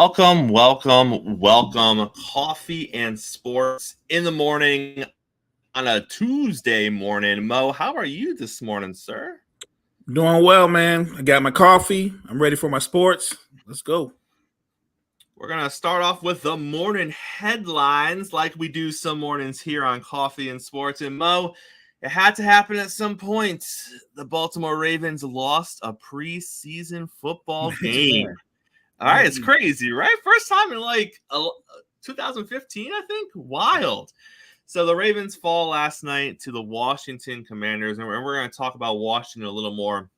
Welcome. Coffee and sports in the morning on a Tuesday morning. Mo, how are you this morning, sir? Doing well, man. I got my coffee. I'm ready for my sports. Let's go. We're going to start off with the morning headlines like we do some mornings here on Coffee and Sports. And Mo, it had to happen at some point. The Baltimore Ravens lost a preseason football game. All right, it's crazy, right? First time in 2015, I think. Wild. So the Ravens fall last night to the Washington Commanders, and we're going to talk about Washington a little more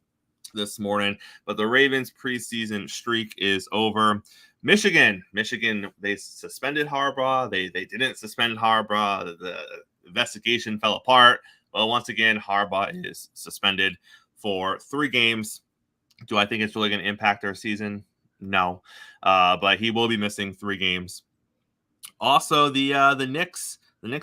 this morning. But the Ravens preseason streak is over. Michigan, they suspended Harbaugh. They didn't suspend Harbaugh. The investigation fell apart. Well, once again, Harbaugh is suspended for 3 games. Do I think it's really going to impact their season? No, but he will be missing 3 games. Also, the Knicks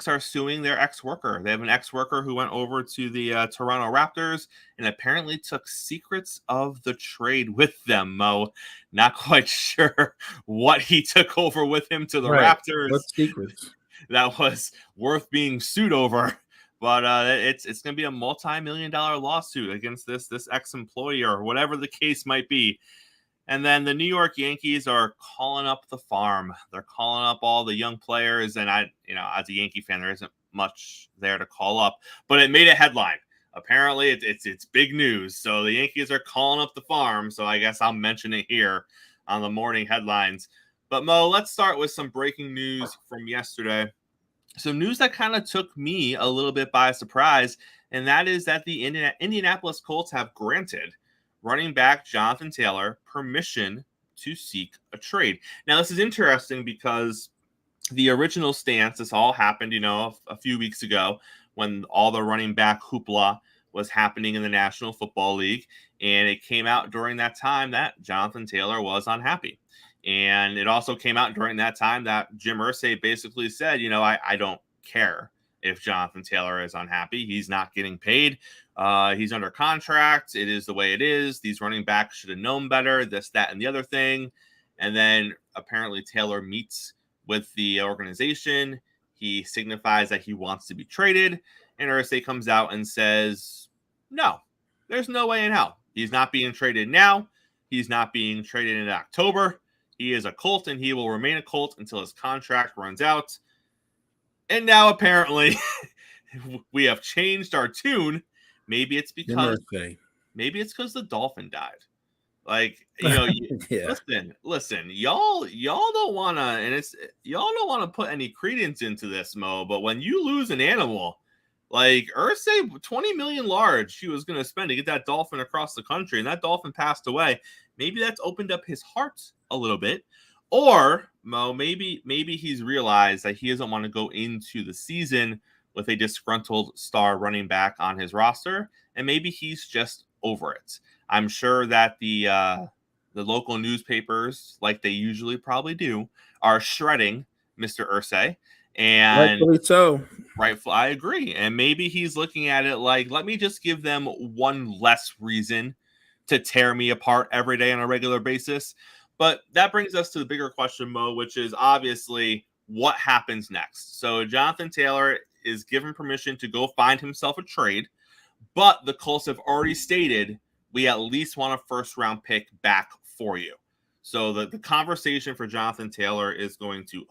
are suing their ex-worker. They have an ex-worker who went over to the Toronto Raptors and apparently took secrets of the trade with them. Mo, not quite sure what he took over with him to the Raptors. What secrets? That was worth being sued over. But it's going to be a multi-million-dollar lawsuit against this ex-employee or whatever the case might be. And then the New York Yankees are calling up the farm. They're calling up all the young players. And as a Yankee fan, there isn't much there to call up. But it made a headline. Apparently, it's big news. So the Yankees are calling up the farm. So I guess I'll mention it here on the morning headlines. But Mo, let's start with some breaking news from yesterday. Some news that kind of took me a little bit by surprise. And that is that the Indianapolis Colts have granted running back Jonathan Taylor permission to seek a trade. Now, this is interesting because the original stance, this all happened, a few weeks ago when all the running back hoopla was happening in the National Football League. And it came out during that time that Jonathan Taylor was unhappy. And it also came out during that time that Jim Irsay basically said, I don't care if Jonathan Taylor is unhappy. He's not getting paid. He's under contract. It is the way it is. These running backs should have known better, this, that, and the other thing. And then apparently Taylor meets with the organization. He signifies that he wants to be traded. And Irsay comes out and says, no, there's no way in hell. He's not being traded now. He's not being traded in October. He is a Colt, and he will remain a Colt until his contract runs out. And now apparently we have changed our tune. Maybe it's because the dolphin died. Yeah. Listen, y'all don't want to, and y'all don't want to put any credence into this, Mo, but when you lose an animal, like Irsay, $20 million large he was going to spend to get that dolphin across the country, and that dolphin passed away. Maybe that's opened up his heart a little bit. Or, Mo, maybe he's realized that he doesn't want to go into the season with a disgruntled star running back on his roster, and maybe he's just over it. I'm sure that the local newspapers, like they usually probably do, are shredding Mr. Irsay. And rightfully so. I agree. And maybe he's looking at it like, let me just give them one less reason to tear me apart every day on a regular basis. But that brings us to the bigger question, Mo, which is obviously what happens next. So Jonathan Taylor is given permission to go find himself a trade, but the Colts have already stated we at least want a first-round pick back for you. So the conversation for Jonathan Taylor is going to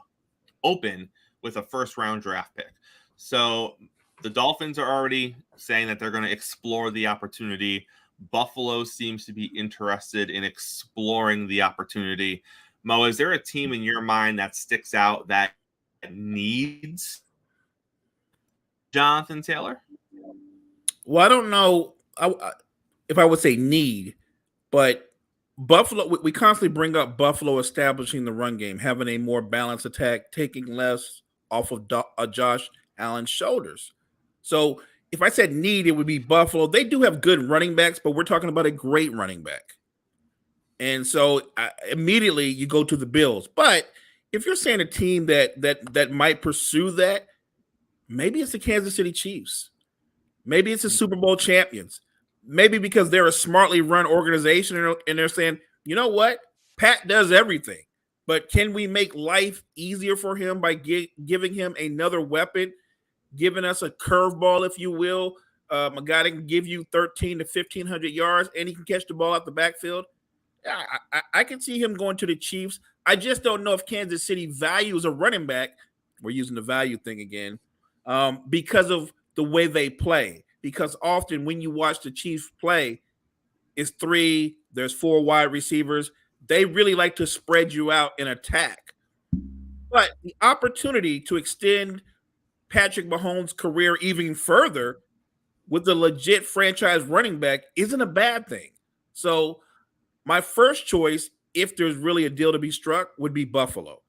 open with a first-round draft pick. So the Dolphins are already saying that they're going to explore the opportunity. Buffalo seems to be interested in exploring the opportunity. Mo, is there a team in your mind that sticks out that needs Jonathan Taylor? Well, I don't know if I would say need, but Buffalo, we constantly bring up Buffalo establishing the run game, having a more balanced attack, taking less off of Josh Allen's shoulders. So if I said need, it would be Buffalo. They do have good running backs, but we're talking about a great running back. And so immediately you go to the Bills. But if you're saying a team that might pursue that, maybe it's the Kansas City Chiefs. Maybe it's the Super Bowl champions. Maybe because they're a smartly run organization and they're saying, you know what? Pat does everything. But can we make life easier for him by giving him another weapon, giving us a curveball, if you will, a guy that can give you 13 to 1,500 yards and he can catch the ball out the backfield? I can see him going to the Chiefs. I just don't know if Kansas City values a running back. We're using the value thing again, because of the way they play. Because often when you watch the Chiefs play, it's three, there's four wide receivers. They really like to spread you out and attack. But the opportunity to extend Patrick Mahomes' career even further with a legit franchise running back isn't a bad thing. So my first choice, if there's really a deal to be struck, would be Buffalo.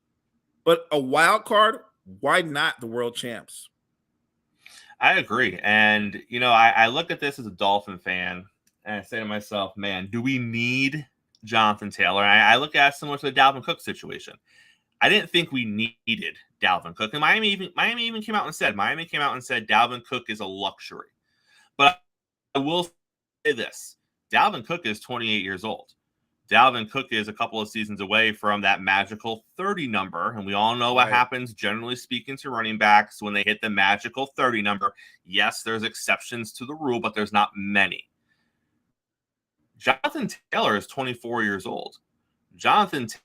But a wild card, why not the world champs? I agree. And, I look at this as a Dolphin fan and I say to myself, man, do we need Jonathan Taylor? And I look at it similar to the Dalvin Cook situation. I didn't think we needed Dalvin Cook. And Miami even came out and said Dalvin Cook is a luxury. But I will say this. Dalvin Cook is 28 years old. Dalvin Cook is a couple of seasons away from that magical 30 number. And we all know what happens, generally speaking, to running backs when they hit the magical 30 number. Yes, there's exceptions to the rule, but there's not many. Jonathan Taylor is 24 years old. Jonathan Taylor,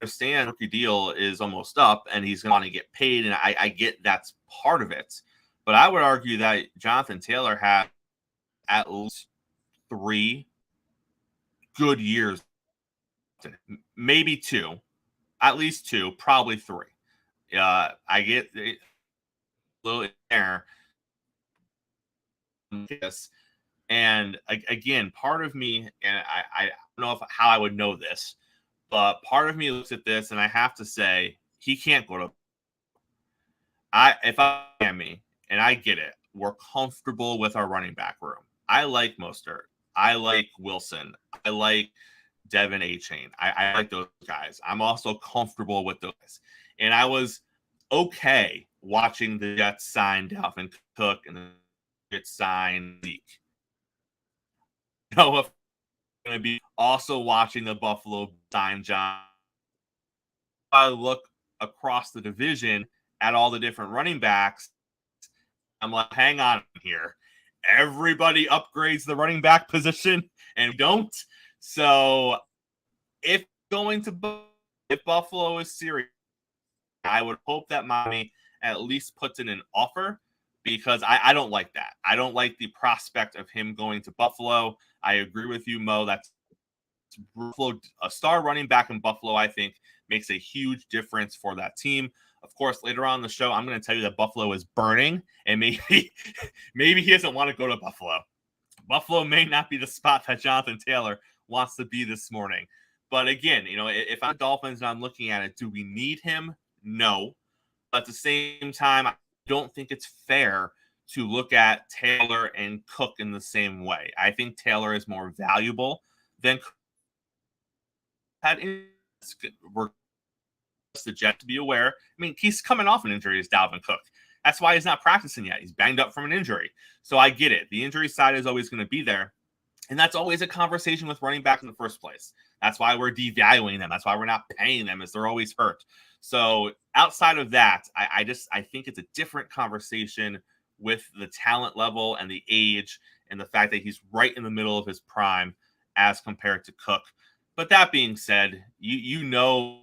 understand rookie deal is almost up and he's going to get paid. And I get that's part of it. But I would argue that Jonathan Taylor had at least 3 good years, maybe 2, at least 2, probably 3. I get a little there. And again, part of me, and I don't know how I would know this, but part of me looks at this and I have to say he can't go to. If I am me, and I get it, we're comfortable with our running back room. I like Mostert. I like Wilson. I like Devin A-Chain. I like those guys. I'm also comfortable with those guys. And I was okay watching the Jets sign Dalvin Cook and the Jets sign Zeke. If I'm going to be also watching the Buffalo sign John. I look across the division at all the different running backs. I'm like, hang on here. Everybody upgrades the running back position and we don't. So if Buffalo is serious, I would hope that Miami at least puts in an offer, because I don't like that. I don't like the prospect of him going to Buffalo. I agree with you, Mo. That's Buffalo, a star running back in Buffalo, I think, makes a huge difference for that team. Of course, later on in the show, I'm going to tell you that Buffalo is burning, and maybe he doesn't want to go to Buffalo. Buffalo may not be the spot that Jonathan Taylor wants to be this morning. But again, if I'm Dolphins and I'm looking at it, do we need him? No. But at the same time, I don't think it's fair to look at Taylor and Cook in the same way. I think Taylor is more valuable than Cook. We're the Jets to be aware. I mean, he's coming off an injury as Dalvin Cook. That's why he's not practicing yet. He's banged up from an injury. So I get it. The injury side is always going to be there. And that's always a conversation with running back in the first place. That's why we're devaluing them. That's why we're not paying them, as they're always hurt. So outside of that, I think it's a different conversation with the talent level and the age and the fact that he's right in the middle of his prime as compared to Cook. But that being said, you know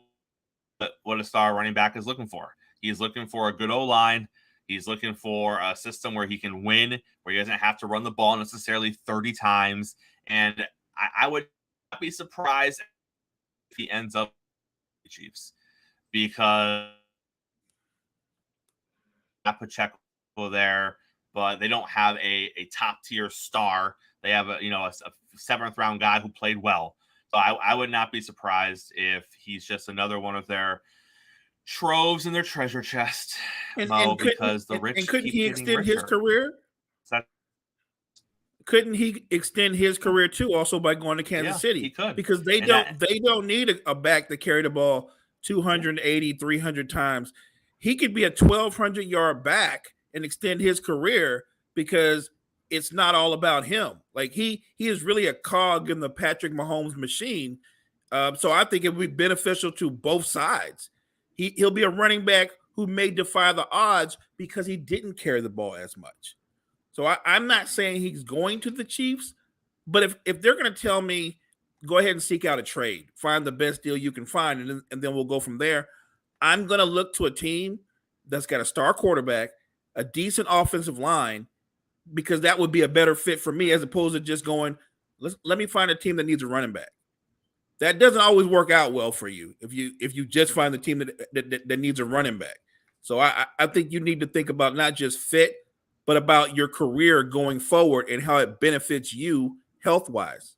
what a star running back is looking for. He's looking for a good O-line. He's looking for a system where he can win, where he doesn't have to run the ball necessarily 30 times. And I would not be surprised if he ends up with the Chiefs, because not Pacheco there, but they don't have a top tier star. They have a 7th round guy who played well. So I would not be surprised if he's just another one of their troves in their treasure chest, because the rich couldn't he extend richer. his career? Couldn't he extend his career too, also by going to Kansas City? He could, because they don't need a back to carry the ball 280, 300 times. He could be a 1,200-yard back and extend his career, because it's not all about him. Like he is really a cog in the Patrick Mahomes machine. So I think it would be beneficial to both sides. He'll be a running back who may defy the odds because he didn't carry the ball as much. So I'm not saying he's going to the Chiefs, but if they're going to tell me, go ahead and seek out a trade, find the best deal you can find, and then we'll go from there, I'm going to look to a team that's got a star quarterback, a decent offensive line, because that would be a better fit for me as opposed to just going, let me find a team that needs a running back. That doesn't always work out well for you if you just find the team that needs a running back. So I think you need to think about not just fit, but about your career going forward and how it benefits you health wise.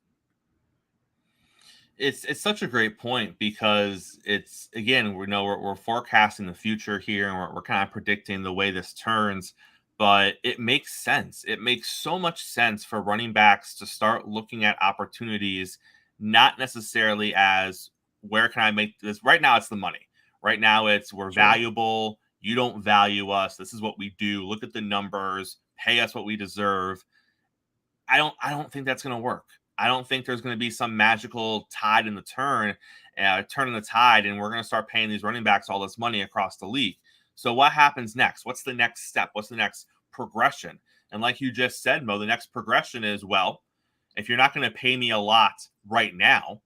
It's such a great point because it's, again, we're forecasting the future here, and we're kind of predicting the way this turns, but it makes sense. It makes so much sense for running backs to start looking at opportunities, not necessarily as where can I make this. Right now it's the money. Right now it's we're valuable, you don't value us, this is what we do, look at the numbers, pay us what we deserve. I don't think that's going to work. I don't think there's going to be some magical tide in the turn the tide, and we're going to start paying these running backs all this money across the league. So what happens next? What's the next step? What's the next progression? And like you just said, Mo, the next progression is, well, if you're not going to pay me a lot right now,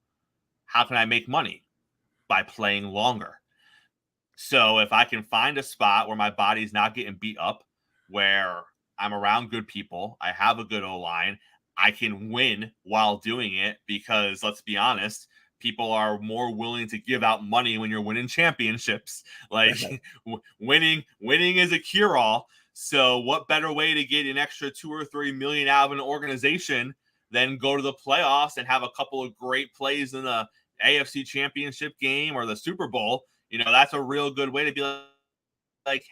how can I make money? By playing longer. So if I can find a spot where my body's not getting beat up, where I'm around good people, I have a good O-line, I can win while doing it, because let's be honest, people are more willing to give out money when you're winning championships. Like winning is a cure-all. So what better way to get an extra 2 or 3 million out of an organization than go to the playoffs and have a couple of great plays in the AFC Championship game or the Super Bowl? That's a real good way to be like,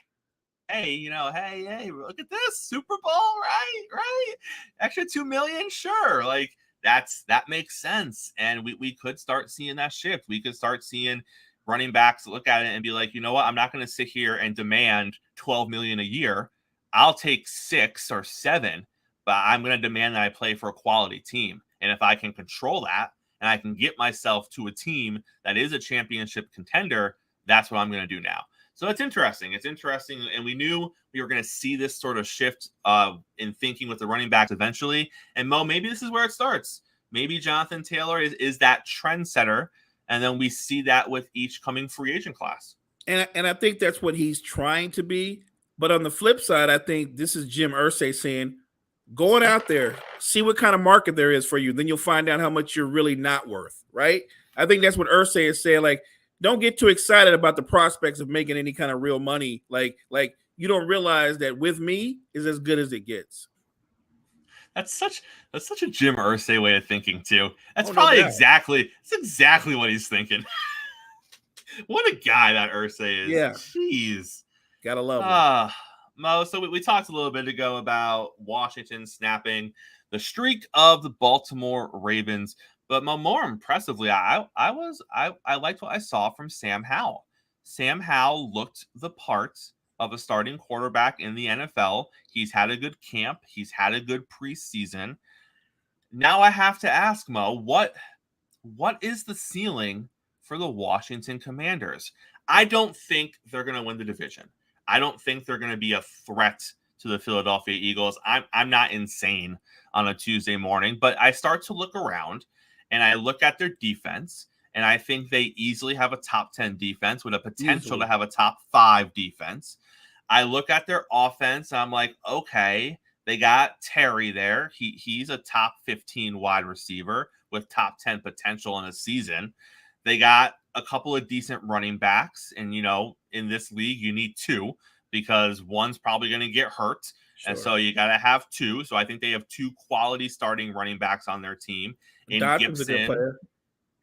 hey, hey, look at this Super Bowl, right? Extra 2 million, sure. Like that makes sense. And we could start seeing that shift. We could start seeing running backs look at it and be like, you know what? I'm not going to sit here and demand 12 million a year. I'll take 6 or 7, but I'm going to demand that I play for a quality team. And if I can control that and I can get myself to a team that is a championship contender, that's what I'm going to do now. So it's interesting. And we knew we were going to see this sort of shift in thinking with the running backs eventually. And Mo, maybe this is where it starts. Maybe Jonathan Taylor is that trendsetter, and then we see that with each coming free agent class. And I think that's what he's trying to be. But on the flip side, I think this is Jim Irsay saying, going out there, see what kind of market there is for you. Then you'll find out how much you're really not worth, right? I think that's what Irsay is saying. Like, don't get too excited about the prospects of making any kind of real money. Like you don't realize that with me is as good as it gets. That's such a Jim Irsay way of thinking too. That's no doubt. exactly what he's thinking. What a guy that Irsay is. Yeah. Jeez. Gotta love him. Mo, so we talked a little bit ago about Washington snapping the streak of the Baltimore Ravens. But more impressively, I liked what I saw from Sam Howell. Sam Howell looked the part of a starting quarterback in the NFL. He's had a good camp. He's had a good preseason. Now I have to ask, Mo, what is the ceiling for the Washington Commanders? I don't think they're going to win the division. I don't think they're going to be a threat to the Philadelphia Eagles. I'm not insane on a Tuesday morning, but I start to look around and I look at their defense, and I think they easily have a top 10 defense with a potential to have a top 5 defense. I look at their offense, and I'm like, okay, they got Terry there. He's a top 15 wide receiver with top 10 potential in a season. They got a couple of decent running backs, and, in this league, you need 2 because one's probably going to get hurt. Sure. And so you got to have 2. So I think they have 2 quality starting running backs on their team. In Gibson, a good player.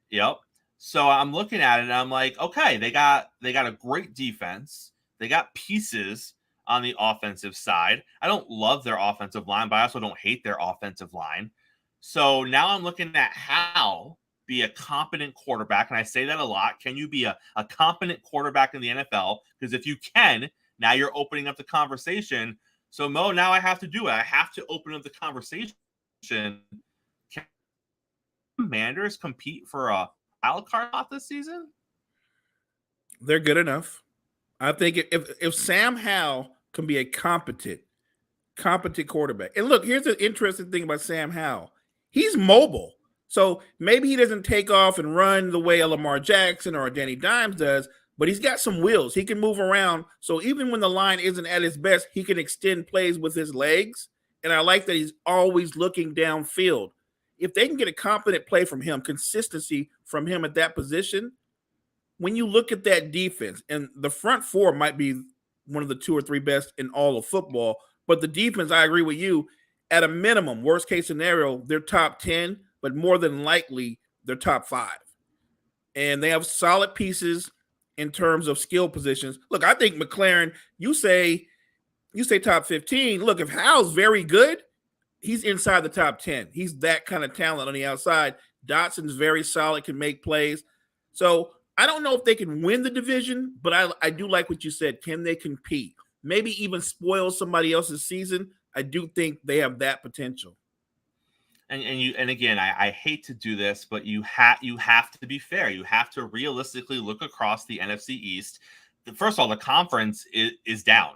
Yep. So I'm looking at it and I'm like, okay, they got a great defense. They got pieces on the offensive side. I don't love their offensive line, but I also don't hate their offensive line. So now I'm looking at how be a competent quarterback. And I say that a lot. Can you be a competent quarterback in the NFL? Because if you can, now you're opening up the conversation. So Mo, now I have to do it. I have to open up the conversation. Can Commanders compete for a wild card spot this season? They're good enough. I think if Sam Howell can be a competent quarterback, and look, here's the interesting thing about Sam Howell: he's mobile. So maybe he doesn't take off and run the way a Lamar Jackson or a Danny Dimes does, but he's got some wheels. He can move around. So even when the line isn't at its best, he can extend plays with his legs. And I like that he's always looking downfield. If they can get a competent play from him, consistency from him at that position, when you look at that defense, and the front four might be one of the 2 or 3 best in all of football, but the defense, I agree with you, at a minimum, worst case scenario, they're top 10, but more than likely, they're top 5. And they have solid pieces in terms of skill positions. Look, I think McLaren, you say top 15. Look, if Howell's very good, he's inside the top 10. He's that kind of talent on the outside. Dotson's very solid, can make plays. So I don't know if they can win the division, but I do like what you said. Can they compete? Maybe even spoil somebody else's season. I do think they have that potential. And again, I hate to do this, but you have to be fair. You have to realistically look across the NFC East. First of all, the conference is down.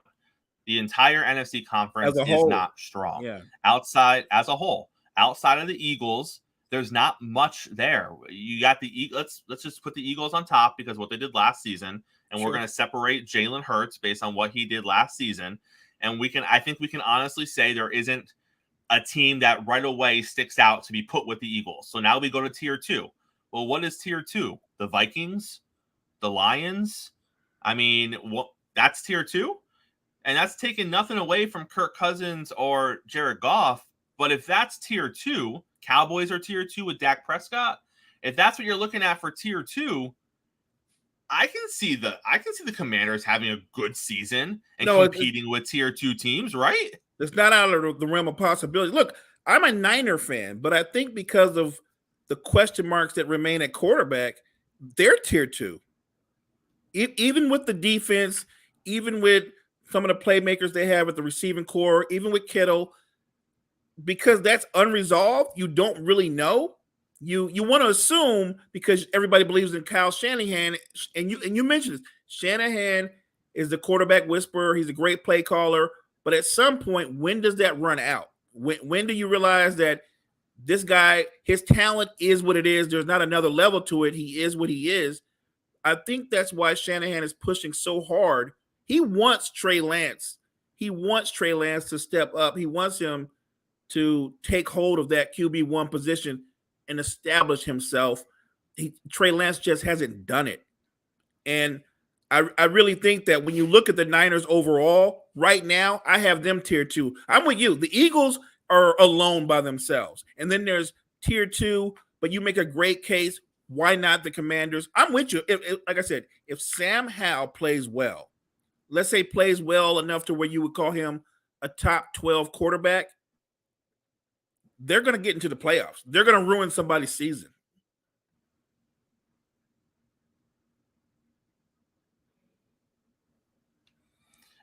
The entire NFC conference is not strong. Yeah. Outside as a whole, outside of the Eagles, there's not much there. You got the let's just put the Eagles on top because what they did last season, and we're going to separate Jalen Hurts based on what he did last season. And I think we can honestly say there isn't a team that right away sticks out to be put with the Eagles. So now we go to tier 2. Well, what is tier 2? The Vikings, the Lions. I mean, that's tier 2, and that's taking nothing away from Kirk Cousins or Jared Goff. But if that's tier 2, Cowboys are tier 2 with Dak Prescott. If that's what you're looking at for tier 2, I can see the Commanders having a good season and competing with tier 2 teams, right? It's not out of the realm of possibility. Look, I'm a Niner fan, but I think because of the question marks that remain at quarterback, they're tier 2. Even with the defense, even with some of the playmakers they have at the receiving core, even with Kittle, because that's unresolved, you don't really know. You want to assume because everybody believes in Kyle Shanahan, and you mentioned this. Shanahan is the quarterback whisperer. He's a great play caller. But at some point, when does that run out? When do you realize that this guy, his talent is what it is? There's not another level to it. He is what he is. I think that's why Shanahan is pushing so hard. He wants Trey Lance. He wants Trey Lance to step up. He wants him to take hold of that QB1 position and establish himself. Trey Lance just hasn't done it. And I really think that when you look at the Niners overall, right now, I have them tier 2. I'm with you. The Eagles are alone by themselves. And then there's tier 2, but you make a great case. Why not the Commanders? I'm with you. Like I said, if Sam Howell plays well, let's say plays well enough to where you would call him a top 12 quarterback, they're going to get into the playoffs. They're going to ruin somebody's season.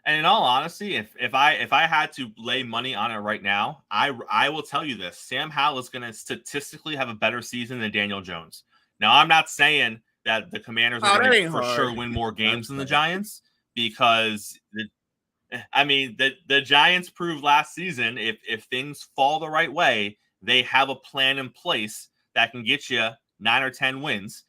And in all honesty, if I had to lay money on it right now, I will tell you this: Sam Howell is going to statistically have a better season than Daniel Jones. Now, I'm not saying that the Commanders are going to for sure win more games than the Giants, because the Giants proved last season if things fall the right way, they have a plan in place that can get you 9 or 10 wins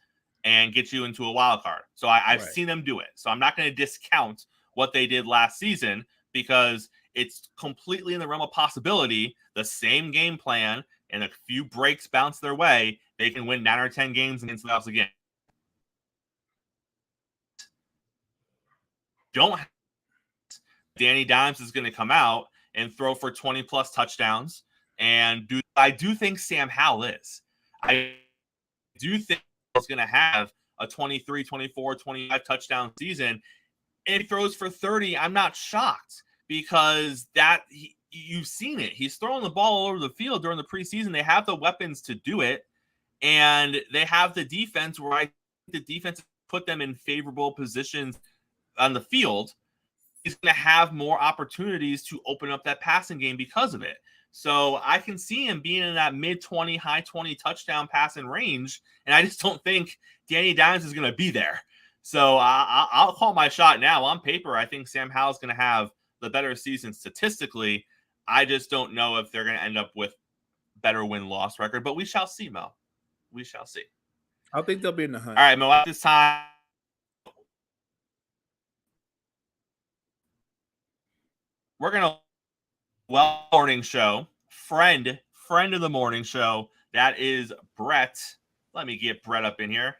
and get you into a wild card. So I've seen them do it. So I'm not going to discount what they did last season, because it's completely in the realm of possibility. The same game plan and a few breaks bounce their way, they can win 9 or 10 games against the playoffs again. Danny Dimes is going to come out and throw for 20 plus touchdowns. And I do think Sam Howell is. I do think he's going to have a 23, 24, 25 touchdown season. If he throws for 30, I'm not shocked, because you've seen it. He's throwing the ball all over the field during the preseason. They have the weapons to do it, and they have the defense where I think the defense put them in favorable positions on the field. He's going to have more opportunities to open up that passing game because of it. So I can see him being in that mid-20, high-20 touchdown passing range, and I just don't think Danny Dimes is going to be there. So I'll call my shot now. On paper, I think Sam Howell's going to have the better season statistically. I just don't know if they're going to end up with better win-loss record, but we shall see, Mo. We shall see. I think they'll be in the hunt. All right, Mo, at this time, we're going to morning show. Friend of the morning show. That is Brett. Let me get Brett up in here.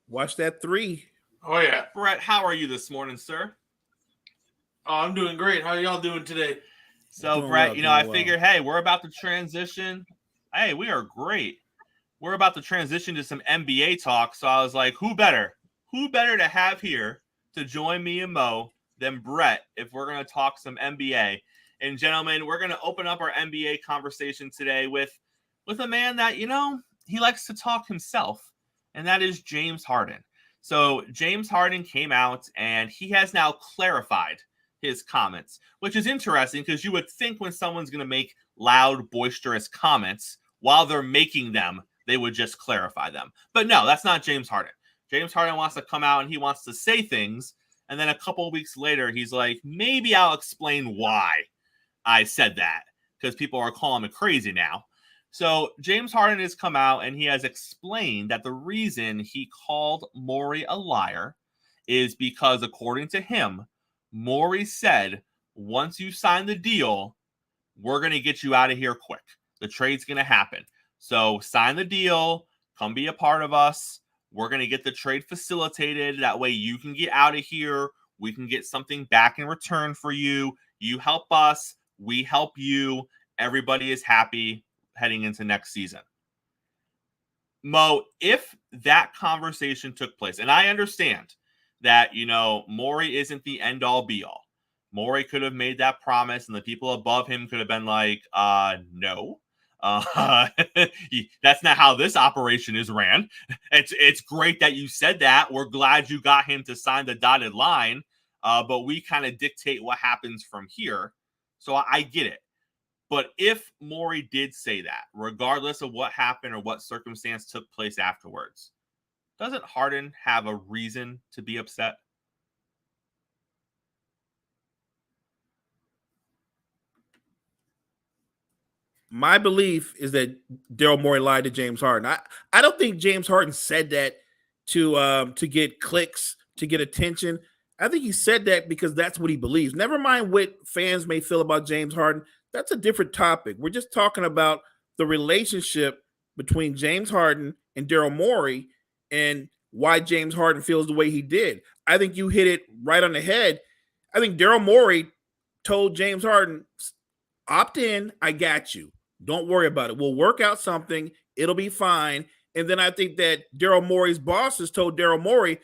Watch that 3. Oh, yeah. Brett, how are you this morning, sir? Oh, I'm doing great. How are y'all doing today? So, Brett, I figured, hey, we're about to transition. Hey, we are great. We're about to transition to some NBA talk. So I was like, who better to have here to join me and Mo than Brett if we're going to talk some NBA. And gentlemen, we're going to open up our NBA conversation today with a man that, he likes to talk himself, and that is James Harden. So James Harden came out, and he has now clarified his comments, which is interesting because you would think when someone's going to make loud, boisterous comments, while they're making them, they would just clarify them. But no, that's not James Harden. James Harden wants to come out and he wants to say things, and then a couple of weeks later, he's like, maybe I'll explain why I said that, because people are calling me crazy now. So James Harden has come out and he has explained that the reason he called Morey a liar is because, according to him, Morey said, once you sign the deal, we're going to get you out of here quick. The trade's going to happen. So sign the deal, come be a part of us. We're going to get the trade facilitated. That way you can get out of here. We can get something back in return for you. You help us. We help you. Everybody is happy heading into next season. Mo, if that conversation took place, and I understand that, Morey isn't the end-all be-all. Morey could have made that promise, and the people above him could have been like, no. That's not how this operation is ran. It's great that you said that. We're glad you got him to sign the dotted line, but we kind of dictate what happens from here. So I get it. But if Morey did say that, regardless of what happened or what circumstance took place afterwards, doesn't Harden have a reason to be upset? My belief is that Daryl Morey lied to James Harden. I don't think James Harden said that to get clicks, to get attention. I think he said that because that's what he believes. Never mind what fans may feel about James Harden. That's a different topic. We're just talking about the relationship between James Harden and Daryl Morey and why James Harden feels the way he did. I think you hit it right on the head. I think Daryl Morey told James Harden, opt in, I got you. Don't worry about it. We'll work out something. It'll be fine. And then I think that Daryl Morey's bosses told Daryl Morey,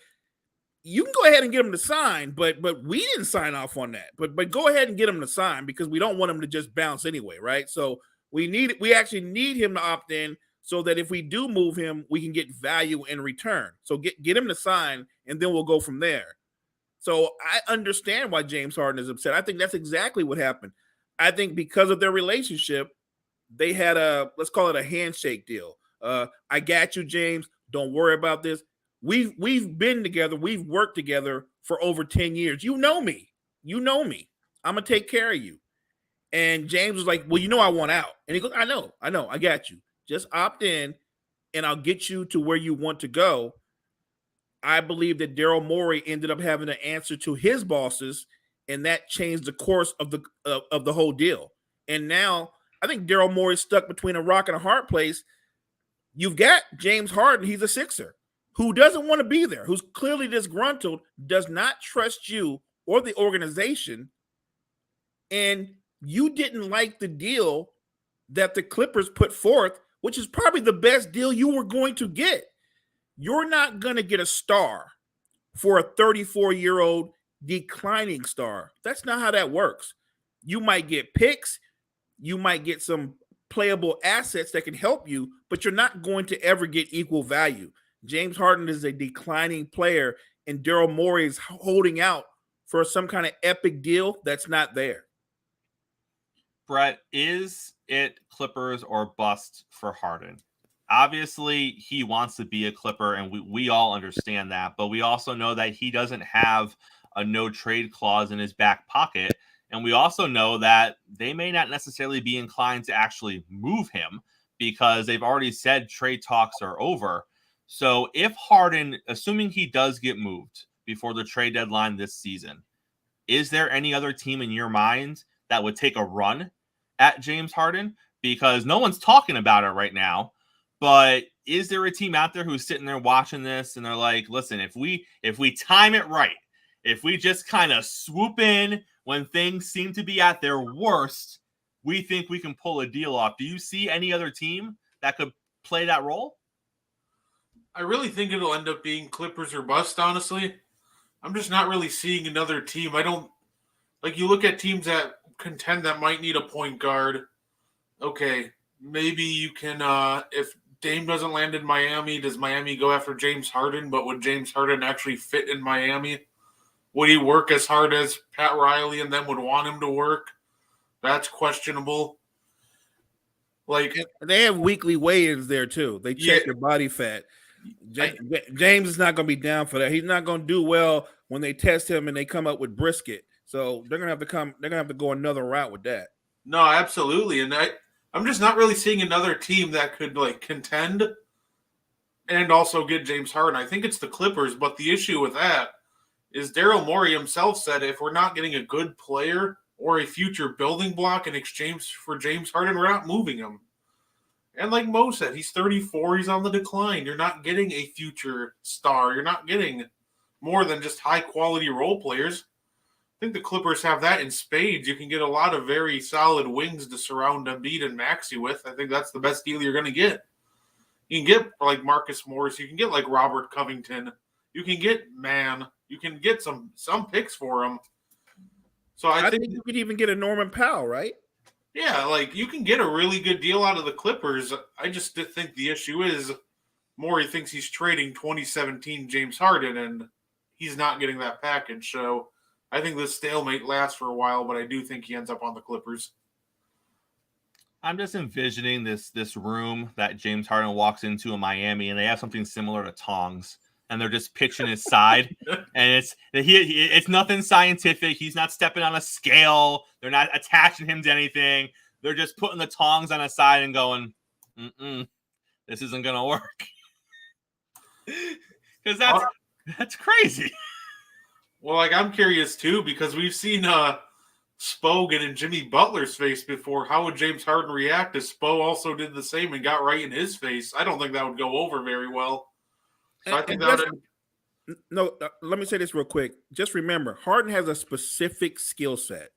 you can go ahead and get him to sign, but we didn't sign off on that. But go ahead and get him to sign because we don't want him to just bounce anyway, right? So we actually need him to opt in so that if we do move him, we can get value in return. So get him to sign, and then we'll go from there. So I understand why James Harden is upset. I think that's exactly what happened. I think because of their relationship, they had let's call it a handshake deal. I got you, James. Don't worry about this. We've been together. We've worked together for over 10 years. You know me. I'm going to take care of you. And James was like, well, I want out. And he goes, I know. I got you. Just opt in and I'll get you to where you want to go. I believe that Daryl Morey ended up having to answer to his bosses, and that changed the course of the whole deal. And now I think Daryl Morey's stuck between a rock and a hard place. You've got James Harden. He's a Sixer who doesn't want to be there, who's clearly disgruntled, does not trust you or the organization. And you didn't like the deal that the Clippers put forth, which is probably the best deal you were going to get. You're not going to get a star for a 34-year-old declining star. That's not how that works. You might get picks. You might get some playable assets that can help you, but you're not going to ever get equal value. James Harden is a declining player, and Daryl Morey is holding out for some kind of epic deal that's not there. Brett, is it Clippers or bust for Harden? Obviously, he wants to be a Clipper, and we all understand that. But we also know that he doesn't have a no trade clause in his back pocket. And we also know that they may not necessarily be inclined to actually move him because they've already said trade talks are over. So if Harden, assuming he does get moved before the trade deadline this season, is there any other team in your mind that would take a run at James Harden? Because no one's talking about it right now. But is there a team out there who's sitting there watching this and they're like, listen, if we time it right, if we just kind of swoop in when things seem to be at their worst, we think we can pull a deal off. Do you see any other team that could play that role? I really think it'll end up being Clippers or bust, honestly. I'm just not really seeing another team. I don't like you look at teams that contend that might need a point guard. Okay, maybe you can if Dame doesn't land in Miami, does Miami go after James Harden? But would James Harden actually fit in Miami? Would he work as hard as Pat Riley and them would want him to work? That's questionable. Like they have weekly weigh-ins there too. They check your body fat. James is not going to be down for that. He's not going to do well when they test him and they come up with brisket. So they're going to have to go another route with that. No, absolutely. And I'm just not really seeing another team that could like contend and also get James Harden. I think it's the Clippers, but the issue with that is Daryl Morey himself said if we're not getting a good player or a future building block in exchange for James Harden, we're not moving him. And like Mo said, he's 34. He's on the decline. You're not getting a future star. You're not getting more than just high-quality role players. I think the Clippers have that in spades. You can get a lot of very solid wings to surround Embiid and Maxey with. I think that's the best deal you're going to get. You can get like Marcus Morris. You can get like Robert Covington. You can get Man. You can get some picks for him. So I think you could even get a Norman Powell, right? Yeah, like you can get a really good deal out of the Clippers. I just think the issue is Morey thinks he's trading 2017 James Harden, and he's not getting that package. So I think this stalemate lasts for a while, but I do think he ends up on the Clippers. I'm just envisioning this room that James Harden walks into in Miami, and they have something similar to tongs, and they're just pitching his side, and it's nothing scientific. He's not stepping on a scale. They're not attaching him to anything. They're just putting the tongs on his side and going, this isn't gonna work. Because that's crazy. Well, like I'm curious too, because we've seen Spo get in Jimmy Butler's face before. How would James Harden react if Spo also did the same and got right in his face? I don't think that would go over very well. So I think that would... No, let me say this real quick. Just remember, Harden has a specific skill set.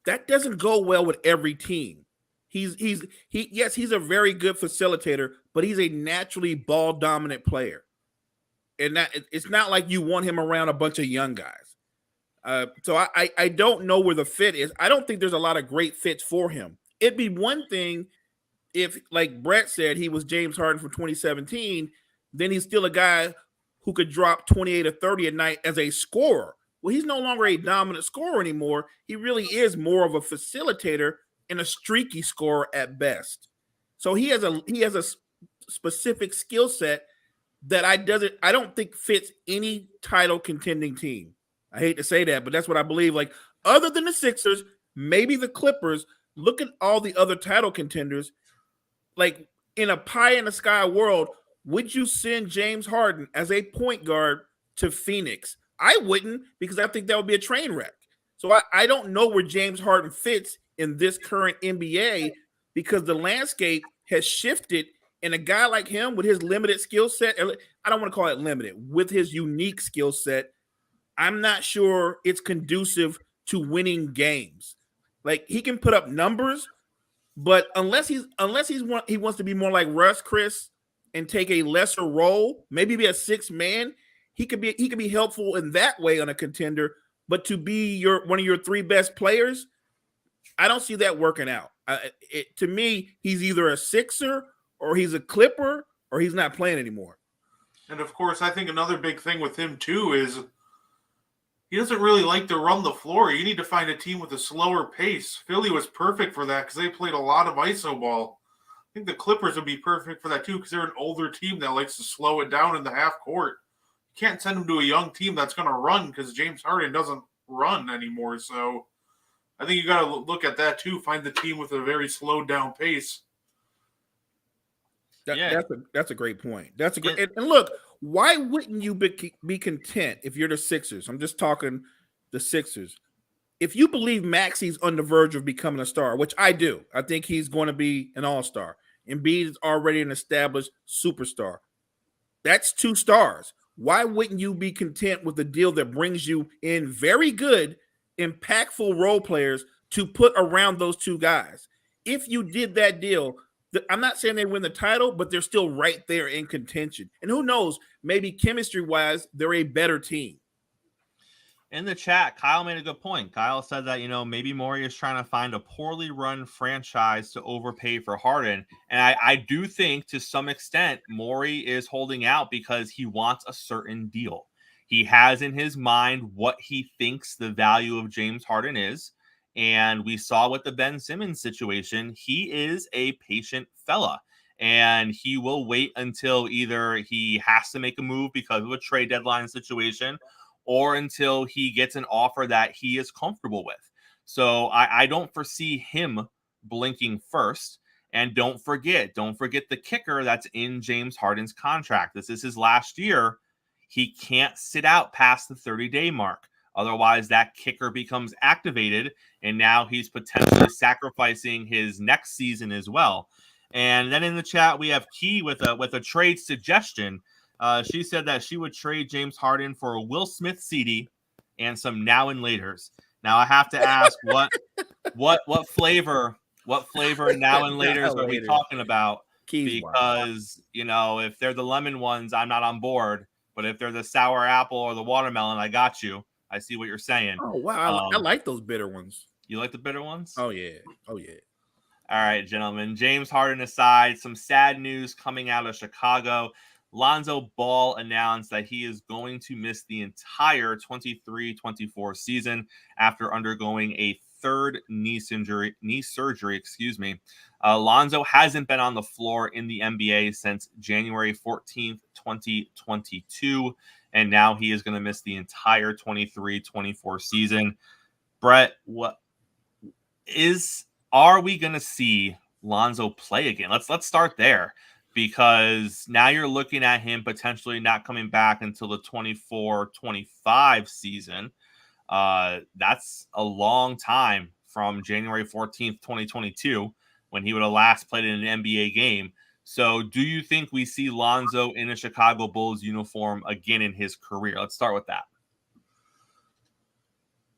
That doesn't go well with every team. He's a very good facilitator, but he's a naturally ball dominant player. And that it's not like you want him around a bunch of young guys. So I don't know where the fit is. I don't think there's a lot of great fits for him. It'd be one thing if, like Brett said, he was James Harden from 2017, then he's still a guy who could drop 28 or 30 a night as a scorer. Well, he's no longer a dominant scorer anymore. He really is more of a facilitator and a streaky scorer at best. So he has a specific skill set that I don't think fits any title contending team. I hate to say that, but that's what I believe. Like, other than the Sixers, maybe the Clippers, look at all the other title contenders. Like, in a pie in the sky world, would you send James Harden as a point guard to Phoenix? I wouldn't, because I think that would be a train wreck. So I don't know where James Harden fits in this current NBA, because the landscape has shifted, and a guy like him with his limited skill set, I don't want to call it limited, with his unique skill set, I'm not sure it's conducive to winning games. Like, he can put up numbers, but unless he wants to be more like Russ, Chris, and take a lesser role, maybe be a sixth man, he could be helpful in that way on a contender. But to be one of your three best players, I don't see that working out. To me, he's either a Sixer or he's a Clipper or he's not playing anymore. And of course, I think another big thing with him too is he doesn't really like to run the floor. You need to find a team with a slower pace. Philly was perfect for that because they played a lot of iso ball. I think the Clippers would be perfect for that too because they're an older team that likes to slow it down in the half court. You can't send them to a young team that's going to run because James Harden doesn't run anymore. So I think you got to look at that too. Find the team with a very slowed down pace. That's a great point. That's a great and look, why wouldn't you be content if you're the Sixers? I'm just talking the Sixers. If you believe Maxi's on the verge of becoming a star, which I do, I think he's going to be an all-star. Embiid is already an established superstar. That's 2 stars. Why wouldn't you be content with a deal that brings you in very good, impactful role players to put around those 2 guys? If you did that deal, I'm not saying they win the title, but they're still right there in contention. And who knows, maybe chemistry-wise, they're a better team. In the chat, Kyle made a good point. Kyle said that, maybe Morey is trying to find a poorly run franchise to overpay for Harden. And I do think to some extent, Morey is holding out because he wants a certain deal. He has in his mind what he thinks the value of James Harden is. And we saw with the Ben Simmons situation, he is a patient fella. And he will wait until either he has to make a move because of a trade deadline situation or until he gets an offer that he is comfortable with. So I don't foresee him blinking first. And don't forget the kicker that's in James Harden's contract. This is his last year. He can't sit out past the 30-day mark. Otherwise, that kicker becomes activated, and now he's potentially sacrificing his next season as well. And then in the chat, we have Key with a trade suggestion. She said that she would trade James Harden for a Will Smith CD and some Now and Laters. Now I have to ask what flavor Now and Laters are we talking about? Because if they're the lemon ones, I'm not on board. But if they're the sour apple or the watermelon, I got you. I see what you're saying. Oh wow, I like those bitter ones. You like the bitter ones? Oh yeah. All right, gentlemen. James Harden aside, some sad news coming out of Chicago. Lonzo Ball announced that he is going to miss the entire 23-24 season after undergoing a third knee surgery. Lonzo hasn't been on the floor in the NBA since January 14th, 2022, and now he is going to miss the entire 23-24 season. Brett, are we going to see Lonzo play again? Let's start there. Because now you're looking at him potentially not coming back until the 24-25 season. That's a long time from January 14th, 2022, when he would have last played in an NBA game. So do you think we see Lonzo in a Chicago Bulls uniform again in his career? Let's start with that.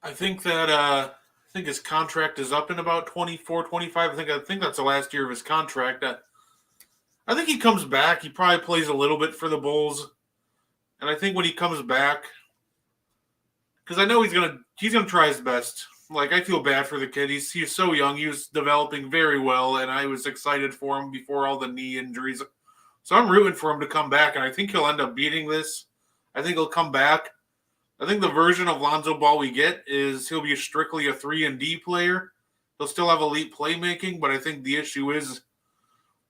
I think that his contract is up in about 24-25. I think that's the last year of his contract. I think he comes back. He probably plays a little bit for the Bulls. And I think when he comes back, because I know he's gonna try his best. Like, I feel bad for the kid. He's so young. He was developing very well, and I was excited for him before all the knee injuries. So I'm rooting for him to come back, and I think he'll end up beating this. I think he'll come back. I think the version of Lonzo Ball we get is he'll be strictly a 3-and-D player. He'll still have elite playmaking, but I think the issue is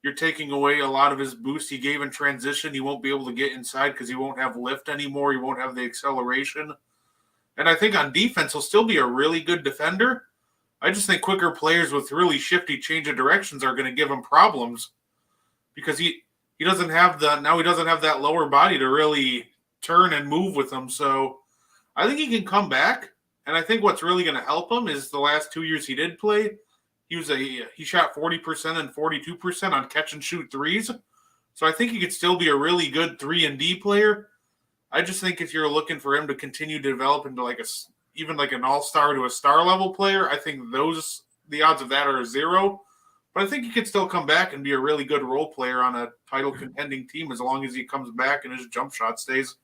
you're taking away a lot of his boost he gave in transition. He won't be able to get inside because he won't have lift anymore. He won't have the acceleration. And I think on defense, he'll still be a really good defender. I just think quicker players with really shifty change of directions are going to give him problems because he doesn't have that lower body to really turn and move with him. So I think he can come back. And I think what's really going to help him is the last 2 years he did play, he shot 40% and 42% on catch and shoot threes. So I think he could still be a really good 3-and-D player. I just think if you're looking for him to continue to develop into even an all-star to a star level player, I think the odds of that are 0. But I think he could still come back and be a really good role player on a title contending team as long as he comes back and his jump shot stays.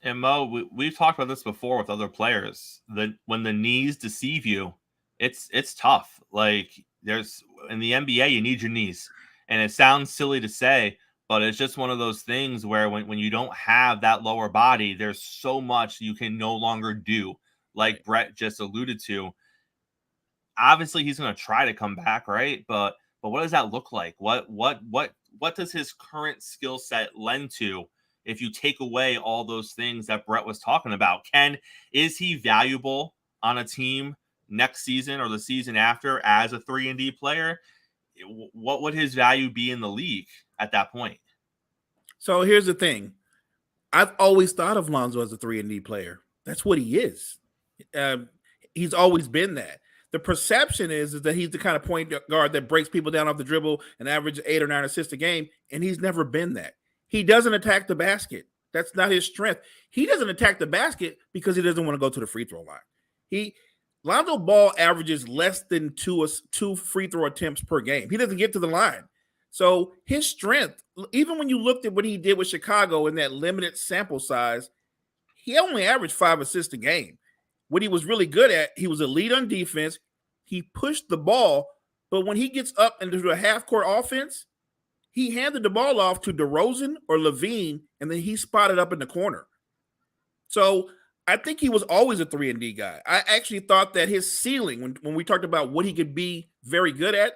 And Mo, we've talked about this before with other players. When the knees deceive you, it's tough. Like, there's in the NBA, you need your knees, and it sounds silly to say, But it's just one of those things where when you don't have that lower body, there's so much you can no longer do. Like Brett just alluded to, obviously he's going to try to come back, right? But what does that look like? What does his current skill set lend to if you take away all those things that Brett was talking about? Is he valuable on a team next season or the season after as a 3-and-D player? What would his value be in the league at that point? So here's the thing. I've always thought of Lonzo as a 3-and-D player. That's what he is. He's always been that. The perception is that he's the kind of point guard that breaks people down off the dribble and averages 8 or 9 assists a game, and he's never been that. He doesn't attack the basket. That's not his strength. He doesn't attack the basket because he doesn't want to go to the free throw line. Lonzo Ball averages less than two free throw attempts per game. He doesn't get to the line. So his strength, even when you looked at what he did with Chicago in that limited sample size, he only averaged 5 assists a game. What he was really good at, he was a lead on defense. He pushed the ball, but when he gets up into a half-court offense, he handed the ball off to DeRozan or Levine, and then he spotted up in the corner. So I think he was always a 3-and-D guy. I actually thought that his ceiling, when we talked about what he could be very good at,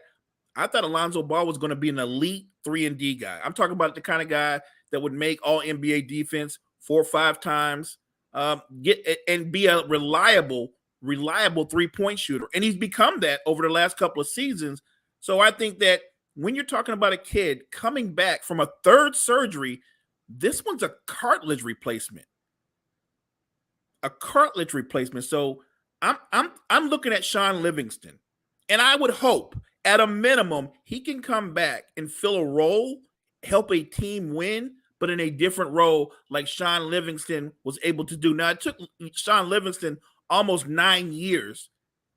I thought Lonzo Ball was going to be an elite 3-and-D guy. I'm talking about the kind of guy that would make all NBA defense 4 or 5 times, get and be a reliable 3-point shooter. And he's become that over the last couple of seasons. So I think that when you're talking about a kid coming back from a 3rd surgery, this one's a cartilage replacement. So I'm looking at Sean Livingston, and I would hope at a minimum he can come back and fill a role, help a team win, but in a different role like Sean Livingston was able to do. Now, it took Sean Livingston almost 9 years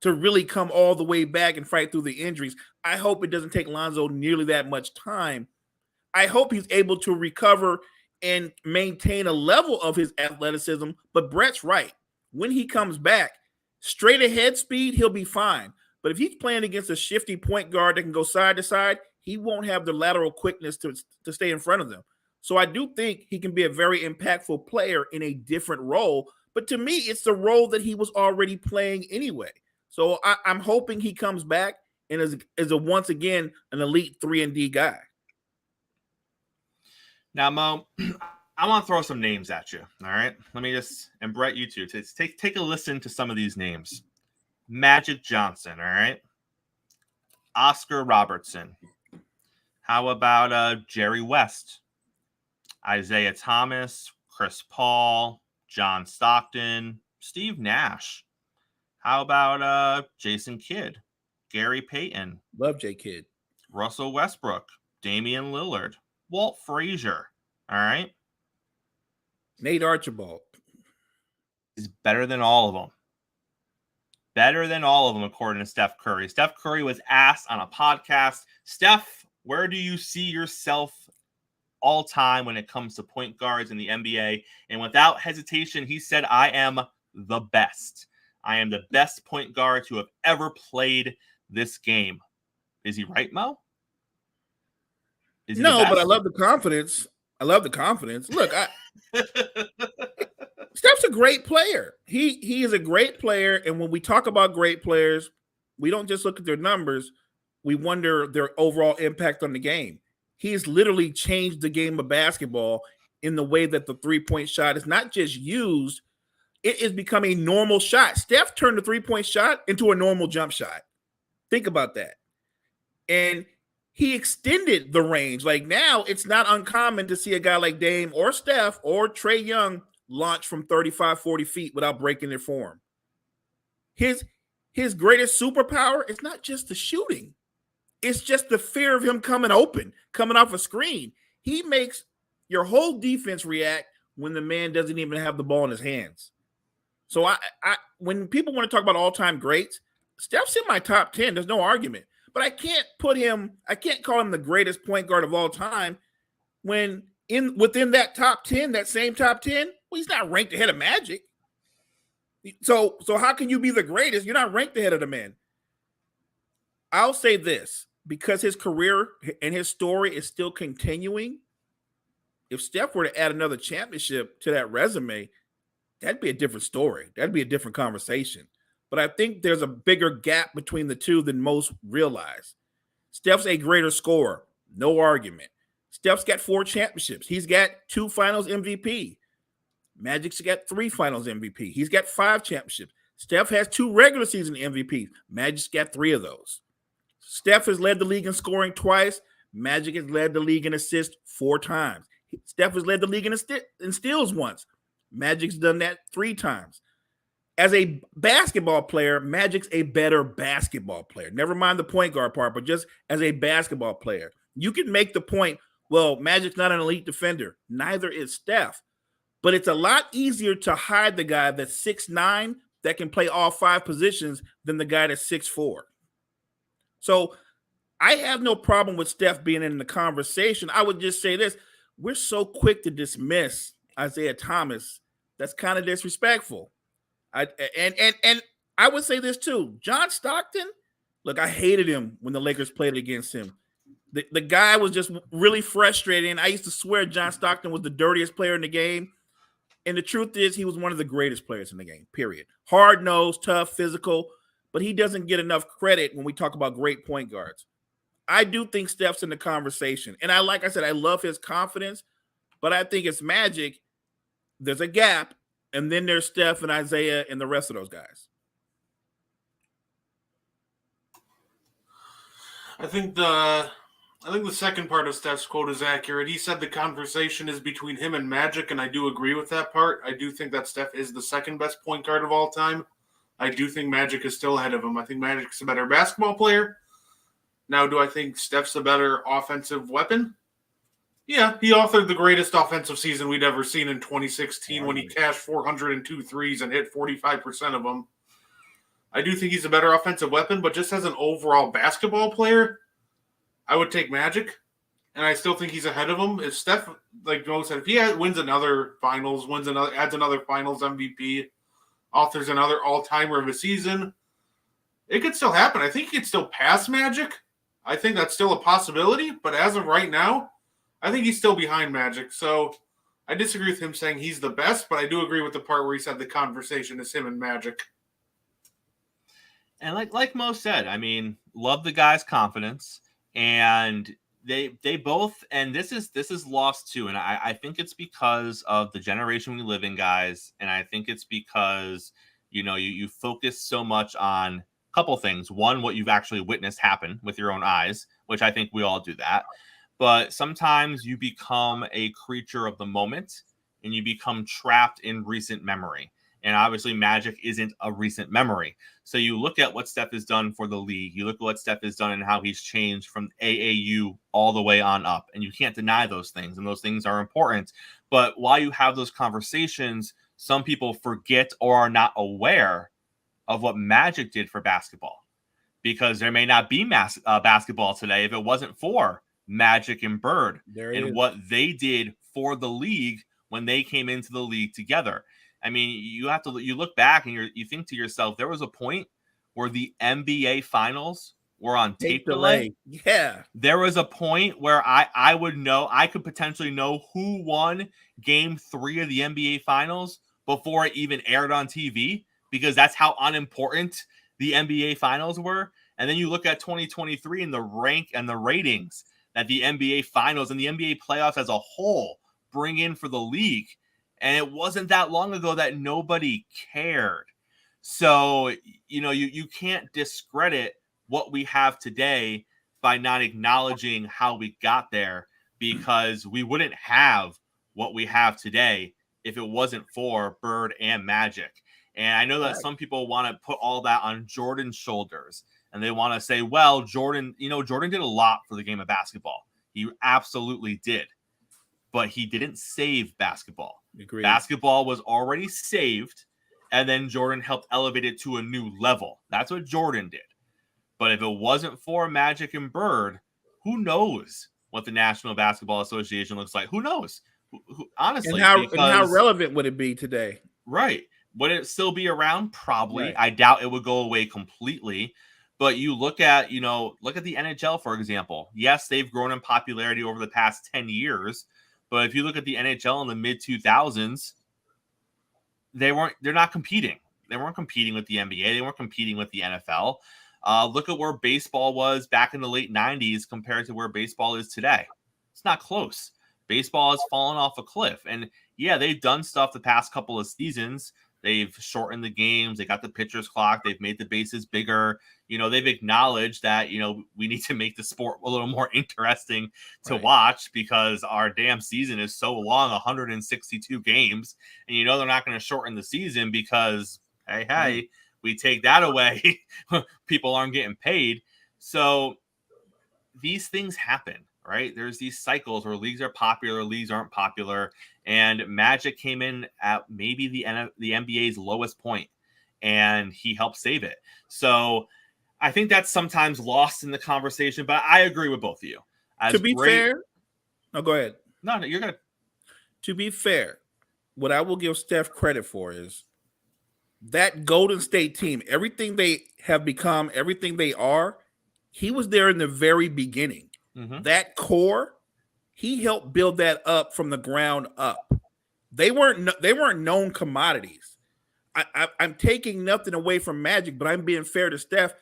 to really come all the way back and fight through the injuries. I hope it doesn't take Lonzo nearly that much time. I hope he's able to recover and maintain a level of his athleticism. But Brett's right. When he comes back, straight ahead speed, he'll be fine. But if he's playing against a shifty point guard that can go side to side, he won't have the lateral quickness to stay in front of them. So I do think he can be a very impactful player in a different role. But to me, it's the role that he was already playing anyway. So I'm hoping he comes back and is once again an elite 3-and-D guy. Now, Mo, I want to throw some names at you. All right. Let me and Brett, you too. Take a listen to some of these names. Magic Johnson. All right. Oscar Robertson. How about Jerry West? Isaiah Thomas, Chris Paul, John Stockton, Steve Nash. How about Jason Kidd, Gary Payton? Love J. Kidd. Russell Westbrook, Damian Lillard, Walt Frazier. All right. Nate Archibald. He's better than all of them. Better than all of them, according to Steph Curry. Steph Curry was asked on a podcast, Steph, where do you see yourself all time when it comes to point guards in the NBA? And without hesitation, he said, I am the best. I am the best point guard to have ever played this game. Is he right, Mo? No, but I love the confidence. Look, Steph's a great player. He is a great player. And when we talk about great players, we don't just look at their numbers. We wonder their overall impact on the game. He has literally changed the game of basketball in the way that the 3-point shot is not just used, it is becoming a normal shot. Steph turned the 3-point shot into a normal jump shot. Think about that. And he extended the range. Like now, it's not uncommon to see a guy like Dame or Steph or Trae Young launch from 35, 40 feet without breaking their form. His greatest superpower is not just the shooting. It's just the fear of him coming open, coming off a screen. He makes your whole defense react when the man doesn't even have the ball in his hands. So I when people want to talk about all-time greats, Steph's in my top 10. There's no argument. But I can't call him the greatest point guard of all time when within that top 10, that same top 10, well, he's not ranked ahead of Magic. So how can you be the greatest? You're not ranked ahead of the man. I'll say this, because his career and his story is still continuing, If Steph were to add another championship to that resume, that'd be a different story. That'd be a different conversation. But I think there's a bigger gap between the two than most realize. Steph's a greater scorer, no argument. Steph's got 4 championships. He's got 2 finals MVP. Magic's got 3 finals MVP. He's got 5 championships. Steph has 2 regular season MVPs. Magic's got 3 of those. Steph has led the league in scoring twice. Magic has led the league in assists 4 times. Steph has led the league in steals once. Magic's done that 3 times. As a basketball player, Magic's a better basketball player. Never mind the point guard part, but just as a basketball player. You can make the point, well, Magic's not an elite defender. Neither is Steph. But it's a lot easier to hide the guy that's 6'9", that can play all 5 positions than the guy that's 6'4". So I have no problem with Steph being in the conversation. I would just say this. We're so quick to dismiss Isaiah Thomas. That's kind of disrespectful. And I would say this too. John Stockton, look, I hated him when the Lakers played against him. The guy was just really frustrating. I used to swear John Stockton was the dirtiest player in the game. And the truth is he was one of the greatest players in the game, period. Hard-nosed, tough, physical, but he doesn't get enough credit when we talk about great point guards. I do think Steph's in the conversation. And like I said, I love his confidence, but I think it's Magic. There's a gap, and then there's Steph and Isaiah and the rest of those guys. I think the second part of Steph's quote is accurate. He said the conversation is between him and Magic, and I do agree with that part. I do think that Steph is the second best point guard of all time. I do think Magic is still ahead of him. I think Magic's a better basketball player. Now, do I think Steph's a better offensive weapon? Yeah, he authored the greatest offensive season we'd ever seen in 2016 when he cashed 402 threes and hit 45% of them. I do think he's a better offensive weapon, but just as an overall basketball player, I would take Magic, and I still think he's ahead of him. If Steph, like Joe said, if he wins another finals, adds another finals MVP, authors another all-timer of a season, it could still happen. I think he could still pass Magic. I think that's still a possibility, but as of right now, I think he's still behind Magic. So I disagree with him saying he's the best, but I do agree with the part where he said the conversation is him and Magic. And like Mo said, I mean, love the guy's confidence, and they both, and this is lost too, and I think it's because of the generation we live in, guys, and I think it's because you focus so much on a couple things. One, what you've actually witnessed happen with your own eyes, which I think we all do that. But sometimes you become a creature of the moment and you become trapped in recent memory. And obviously Magic isn't a recent memory. So you look at what Steph has done for the league. You look at what Steph has done and how he's changed from AAU all the way on up. And you can't deny those things. And those things are important. But while you have those conversations, some people forget or are not aware of what Magic did for basketball. Because there may not be basketball today if it wasn't for Magic and Bird and what they did for the league when they came into the league together. I mean, you look back and you think to yourself, there was a point where the NBA finals were on tape delay. Yeah. There was a point where I could potentially know who won game 3 of the NBA finals before it even aired on TV, because that's how unimportant the NBA finals were. And then you look at 2023 and the rank and the ratings that the NBA finals and the NBA playoffs as a whole bring in for the league. And it wasn't that long ago that nobody cared. So, you can't discredit what we have today by not acknowledging how we got there, because we wouldn't have what we have today if it wasn't for Bird and Magic. And I know that some people want to put all that on Jordan's shoulders, and they want to say, well, Jordan did a lot for the game of basketball. He absolutely did. But he didn't save basketball. Agreed. Basketball was already saved, and then Jordan helped elevate it to a new level. That's what Jordan did. But if it wasn't for Magic and Bird, who knows what the National Basketball Association looks like? Who knows? Honestly. And how relevant would it be today? Right. Would it still be around? Probably. Right. I doubt it would go away completely. But you look at the NHL, for example. Yes, they've grown in popularity over the past 10 years. But if you look at the NHL in the mid 2000s, they're not competing. They weren't competing with the NBA. They weren't competing with the NFL. Look at where baseball was back in the late 90s compared to where baseball is today. It's not close. Baseball has fallen off a cliff. And yeah, they've done stuff the past couple of seasons. They've shortened the games. They got the pitcher's clock. They've made the bases bigger. They've acknowledged that, we need to make the sport a little more interesting to watch because our damn season is so long, 162 games. And they're not going to shorten the season because, hey, we take that away. People aren't getting paid. So these things happen, right? There's these cycles where leagues are popular, leagues aren't popular. And Magic came in at maybe the NBA's lowest point, and he helped save it. So I think that's sometimes lost in the conversation, but I agree with both of you. To be fair, no, go ahead. No, you're good. To be fair, what I will give Steph credit for is that Golden State team, everything they have become, everything they are, he was there in the very beginning. Mm-hmm. That core, he helped build that up from the ground up. They weren't known commodities. I'm taking nothing away from Magic, but I'm being fair to Steph.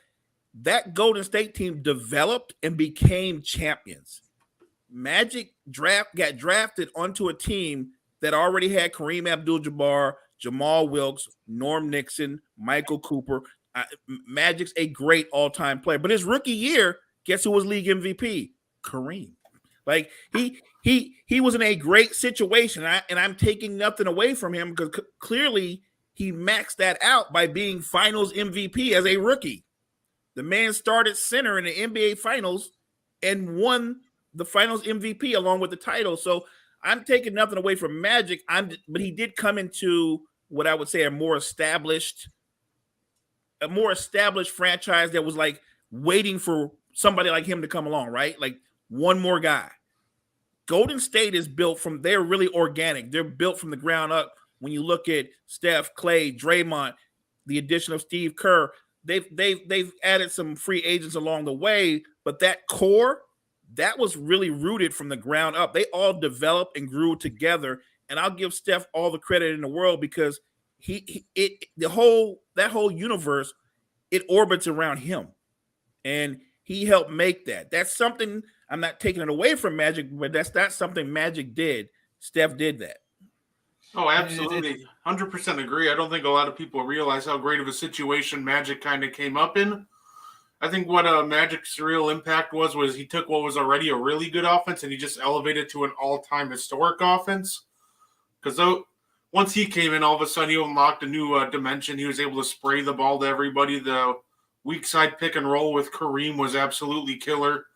That Golden State team developed and became champions. Magic got drafted onto a team that already had Kareem Abdul-Jabbar, Jamal Wilkes, Norm Nixon, Michael Cooper. Magic's a great all-time player. But his rookie year, guess who was league MVP? Kareem. Like he was in a great situation, and I'm taking nothing away from him because clearly he maxed that out by being Finals MVP as a rookie. The man started center in the NBA Finals and won the Finals MVP along with the title. So I'm taking nothing away from Magic. But he did come into what I would say a more established franchise that was like waiting for somebody like him to come along, right? Like one more guy. Golden State is built from, they're really organic. They're built from the ground up. When you look at Steph, Clay, Draymond, the addition of Steve Kerr, they've added some free agents along the way, but that core, that was really rooted from the ground up. They all developed and grew together. And I'll give Steph all the credit in the world because that whole universe, it orbits around him. And he helped make that. That's something, I'm not taking it away from Magic, but that's something Magic did. Steph did that. Oh, absolutely. 100% agree. I don't think a lot of people realize how great of a situation Magic kind of came up in. I think what Magic's real impact was he took what was already a really good offense and he just elevated to an all-time historic offense. Because once he came in, all of a sudden he unlocked a new dimension. He was able to spray the ball to everybody. The weak side pick and roll with Kareem was absolutely killer.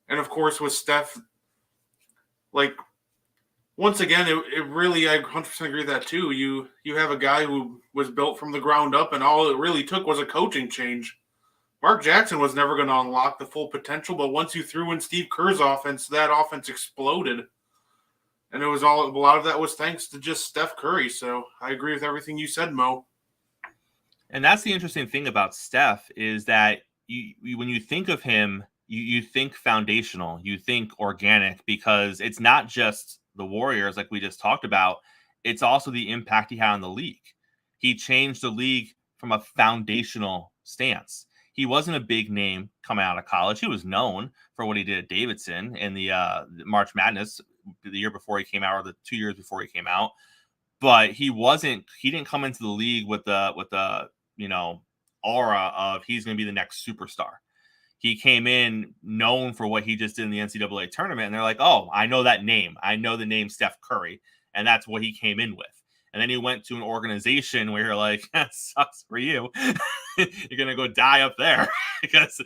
And, of course, with Steph, like, once again, it really, I 100% agree with that, too. You have a guy who was built from the ground up, and all it really took was a coaching change. Mark Jackson was never going to unlock the full potential, but once you threw in Steve Kerr's offense, that offense exploded. And a lot of that was thanks to just Steph Curry. So I agree with everything you said, Mo. And that's the interesting thing about Steph is that when you think of him, you think foundational, you think organic, because it's not just the Warriors like we just talked about. It's also the impact he had on the league. He changed the league from a foundational stance. He wasn't a big name coming out of college. He was known for what he did at Davidson in the March Madness the year before he came out, or the 2 years before he came out. But he didn't come into the league with the aura of he's going to be the next superstar. He came in known for what he just did in the NCAA tournament. And they're like, oh, I know that name. I know the name Steph Curry. And that's what he came in with. And then he went to an organization where you're like, that sucks for you. You're going to go die up there because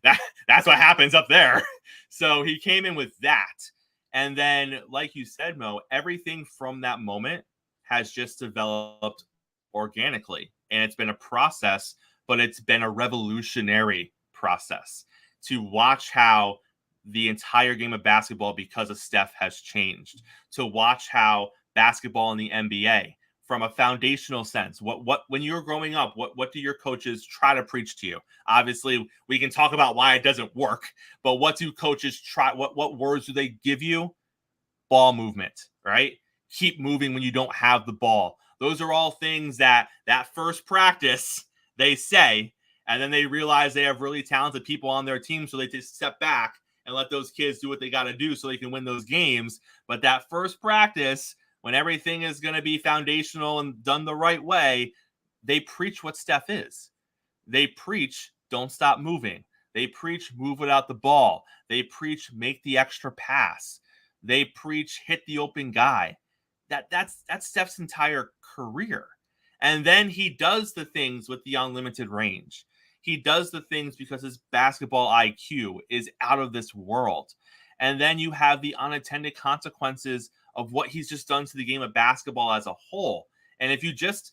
that's what happens up there. So he came in with that. And then, like you said, Mo, everything from that moment has just developed organically. And it's been a process, but it's been a revolutionary process to watch how the entire game of basketball, because of Steph, has changed. To watch how basketball in the NBA, from a foundational sense, what when you're growing up, what do your coaches try to preach to you? Obviously, we can talk about why it doesn't work, but what do coaches try? What words do they give you? ball movement, right? Keep moving when you don't have the ball. Those are all things that first practice they say, and then they realize they have really talented people on their team, so they just step back and let those kids do what they got to do so they can win those games. But that first practice, when everything is going to be foundational and done the right way, they preach what Steph is. They preach, don't stop moving. They preach, move without the ball. They preach, make the extra pass. They preach, hit the open guy. That's Steph's entire career. And then he does the things with the unlimited range. He does the things because his basketball IQ is out of this world. And then you have the unintended consequences of what he's just done to the game of basketball as a whole. And if you just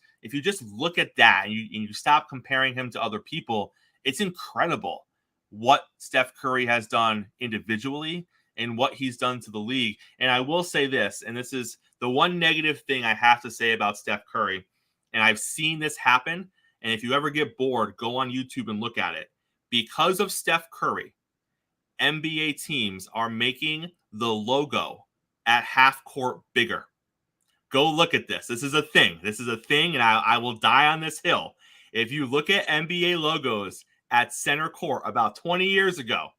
look at that and you stop comparing him to other people, it's incredible what Steph Curry has done individually and what he's done to the league. And I will say this, and this is the one negative thing I have to say about Steph Curry, and I've seen this happen, and if you ever get bored, go on YouTube and look at it. Because of Steph Curry, NBA teams are making the logo at half court bigger. Go look at this. This is a thing. And I will die on this hill. If you look at NBA logos at center court about 20 years ago,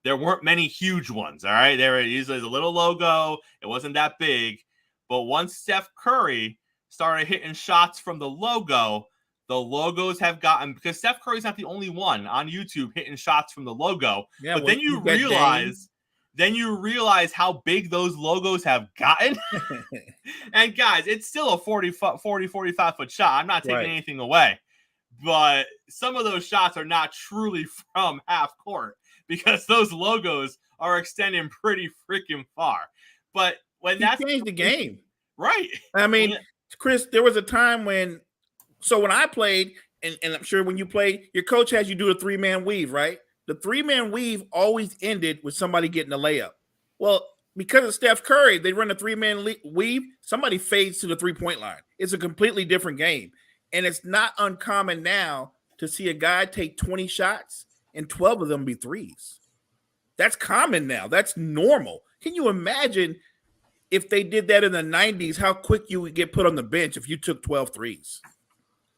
there weren't many huge ones, all right? There was a little logo. It wasn't that big. But once Steph Curry started hitting shots from the logos have gotten, because Steph Curry's not the only one on YouTube hitting shots from the logo. Yeah, but then you realize how big those logos have gotten. And guys, it's still a 45 foot shot. I'm not taking anything away. But some of those shots are not truly from half court because those logos are extending pretty freaking far. But when that changed the game. Right. I mean, Chris, there was a time when I played, and I'm sure when you played, your coach has you do a 3-man weave, right? The 3-man weave always ended with somebody getting a layup. Well, because of Steph Curry, they run a 3-man weave, somebody fades to the 3-point line. It's a completely different game. And it's not uncommon now to see a guy take 20 shots and 12 of them be threes. That's common now. That's normal. Can you imagine if they did that in the 90s, how quick you would get put on the bench if you took 12 threes?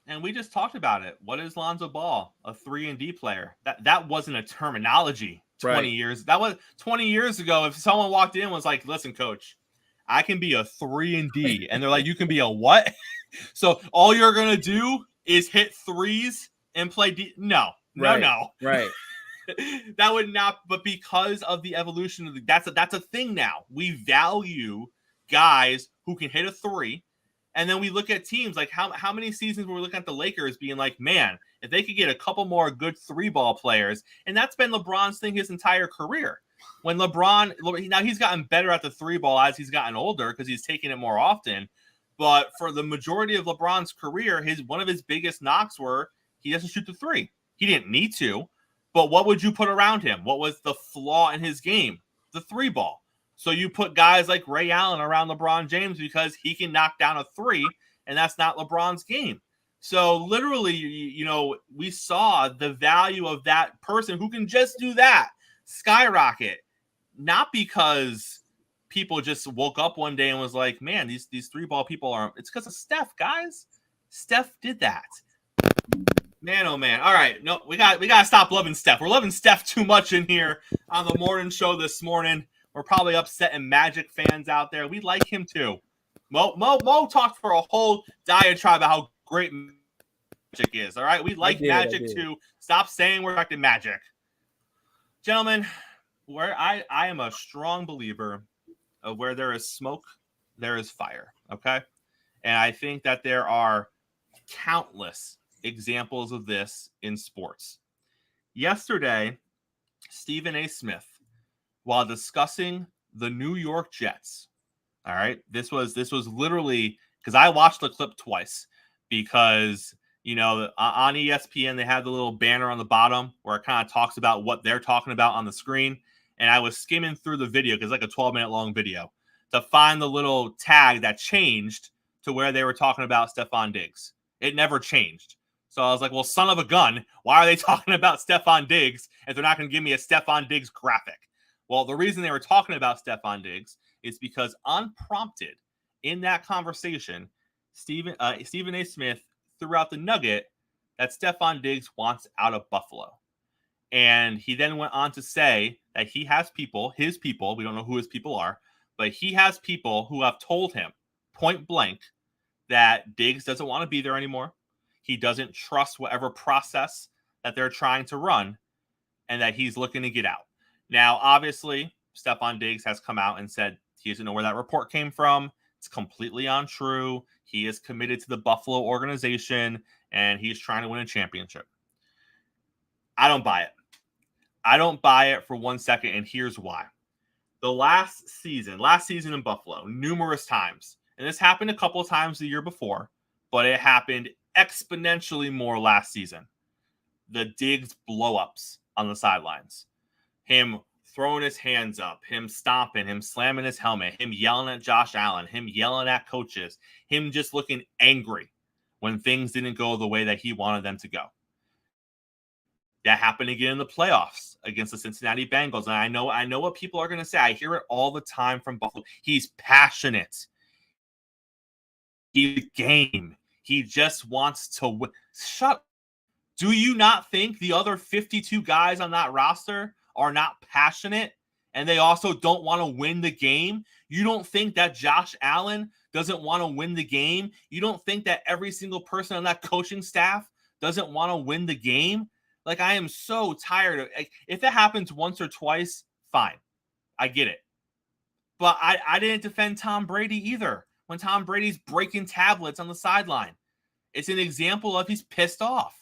And we just talked about it. What is Lonzo Ball? A 3-and-D player. That wasn't a terminology 20 years. That was 20 years ago. If someone walked in and was like, listen, coach, I can be a 3-and-D. And they're like, you can be a what? So all you're going to do is hit threes and play D? No. Right. That would not, but because of the evolution of that's a thing now. We value guys who can hit a three. And then we look at teams like how many seasons were we looking at the Lakers being like, man, if they could get a couple more good 3-ball players, and that's been LeBron's thing his entire career. When LeBron, now he's gotten better at the 3-ball as he's gotten older because he's taking it more often. But for the majority of LeBron's career, one of his biggest knocks were he doesn't shoot the 3. He didn't need to, but what would you put around him? What was the flaw in his game? The 3-ball. So you put guys like Ray Allen around LeBron James because he can knock down a 3, and that's not LeBron's game. So literally, we saw the value of that person who can just do that skyrocket, not because people just woke up one day and was like, man, these 3-ball people it's because of Steph, guys. Steph did that. Man, oh man. All right. No, we got to stop loving Steph. We're loving Steph too much in here on the morning show this morning. We're probably upsetting Magic fans out there. We like him too. Mo talked for a whole diatribe about how great Magic is. All right. We like Magic too. Stop saying we're affecting Magic. Gentlemen, where I am a strong believer of where there is smoke, there is fire. Okay. And I think that there are countless examples of this in sports. Yesterday, Stephen A. Smith, while discussing the New York Jets, all right, this was literally because I watched the clip twice because, on ESPN, they have the little banner on the bottom where it kind of talks about what they're talking about on the screen. And I was skimming through the video because it's like a 12-minute long video to find the little tag that changed to where they were talking about Stephon Diggs. It never changed. So I was like, well, son of a gun, why are they talking about Stephon Diggs if they're not going to give me a Stephon Diggs graphic? Well, the reason they were talking about Stephon Diggs is because unprompted in that conversation, Stephen A. Smith threw out the nugget that Stephon Diggs wants out of Buffalo. And he then went on to say that he has people, his people, we don't know who his people are, but he has people who have told him point blank that Diggs doesn't want to be there anymore. He doesn't trust whatever process that they're trying to run, and that he's looking to get out. Now, obviously, Stephon Diggs has come out and said he doesn't know where that report came from. It's completely untrue. He is committed to the Buffalo organization, and he's trying to win a championship. I don't buy it. I don't buy it for 1 second, and here's why. The last season in Buffalo, numerous times, and this happened a couple of times the year before, but it happened exponentially more last season. The Diggs blow-ups on the sidelines. Him throwing his hands up, him stomping, him slamming his helmet, him yelling at Josh Allen, him yelling at coaches, him just looking angry when things didn't go the way that he wanted them to go. That happened again in the playoffs against the Cincinnati Bengals. And I know what people are going to say. I hear it all the time from Buffalo. He's passionate. He's game. He just wants to win. Shut up. Do you not think the other 52 guys on that roster are not passionate and they also don't want to win the game? You don't think that Josh Allen doesn't want to win the game? You don't think that every single person on that coaching staff doesn't want to win the game? Like, I am so tired of if it happens once or twice, fine. I get it. But I didn't defend Tom Brady either when Tom Brady's breaking tablets on the sideline. It's an example of he's pissed off.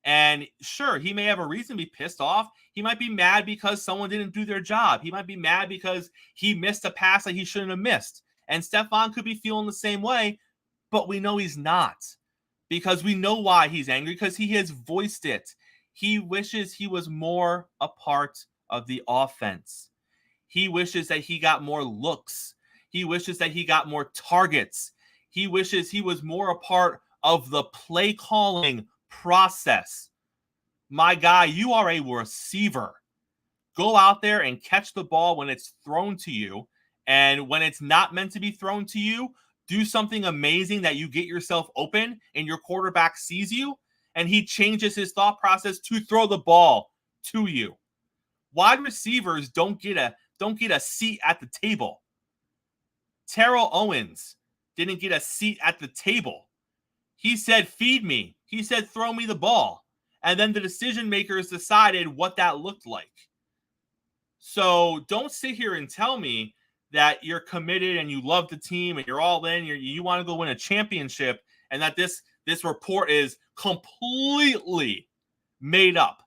And sure, he may have a reason to be pissed off. He might be mad because someone didn't do their job. He might be mad because he missed a pass that he shouldn't have missed. And Stephon could be feeling the same way, but we know he's not. Because we know why he's angry, because he has voiced it. He wishes he was more a part of the offense. He wishes that he got more looks. He wishes that he got more targets. He wishes he was more a part of the play calling process. My guy, you are a receiver. Go out there and catch the ball when it's thrown to you. And when it's not meant to be thrown to you, do something amazing that you get yourself open and your quarterback sees you. And he changes his thought process to throw the ball to you. Wide receivers don't get a seat at the table. Terrell Owens didn't get a seat at the table. He said, feed me. He said, throw me the ball. And then the decision makers decided what that looked like. So don't sit here and tell me that you're committed and you love the team and you're all in, you want to go win a championship, and that this report is completely made up.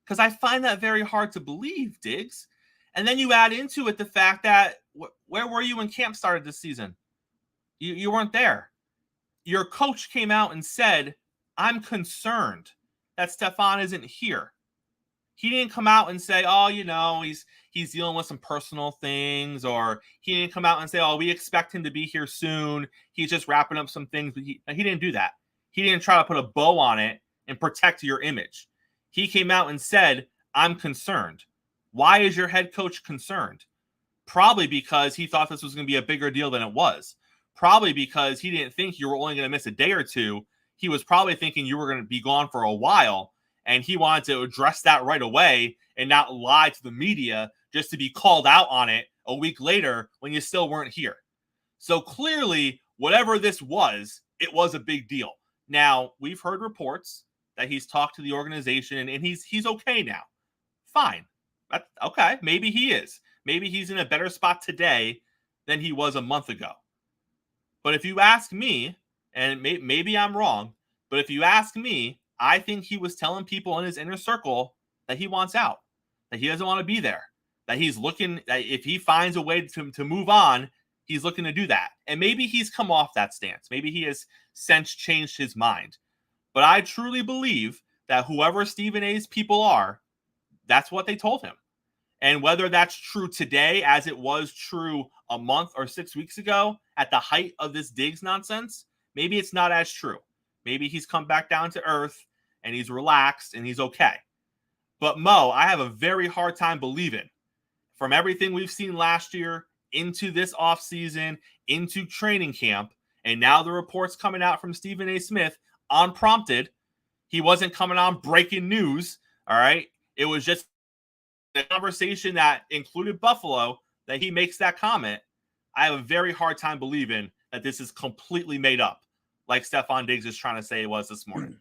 Because I find that very hard to believe, Diggs. And then you add into it the fact that where were you when camp started this season? You weren't there. Your coach came out and said, I'm concerned that Stephon isn't here. He didn't come out and say, oh, he's dealing with some personal things, or he didn't come out and say, oh, we expect him to be here soon. He's just wrapping up some things. But he didn't do that. He didn't try to put a bow on it and protect your image. He came out and said, I'm concerned. Why is your head coach concerned? Probably because he thought this was going to be a bigger deal than it was. Probably because he didn't think you were only going to miss a day or two. He was probably thinking you were going to be gone for a while, and he wanted to address that right away and not lie to the media just to be called out on it a week later when you still weren't here. So clearly, whatever this was, it was a big deal. Now, we've heard reports that he's talked to the organization and he's okay now. Fine. Okay, maybe he is. Maybe he's in a better spot today than he was a month ago. But if you ask me, and maybe I'm wrong, but if you ask me, I think he was telling people in his inner circle that he wants out, that he doesn't want to be there, that he's looking, that if he finds a way to move on, he's looking to do that. And maybe he's come off that stance. Maybe he has since changed his mind. But I truly believe that whoever Stephen A's people are, that's what they told him. And whether that's true today as it was true a month or 6 weeks ago at the height of this Diggs nonsense, maybe it's not as true. Maybe he's come back down to earth and he's relaxed and he's okay. But Mo, I have a very hard time believing, from everything we've seen last year into this offseason, into training camp, and now the reports coming out from Stephen A. Smith unprompted. He wasn't coming on breaking news, all right? It was just a conversation that included Buffalo that he makes that comment. I have a very hard time believing that this is completely made up, like Stephon Diggs is trying to say it was this morning.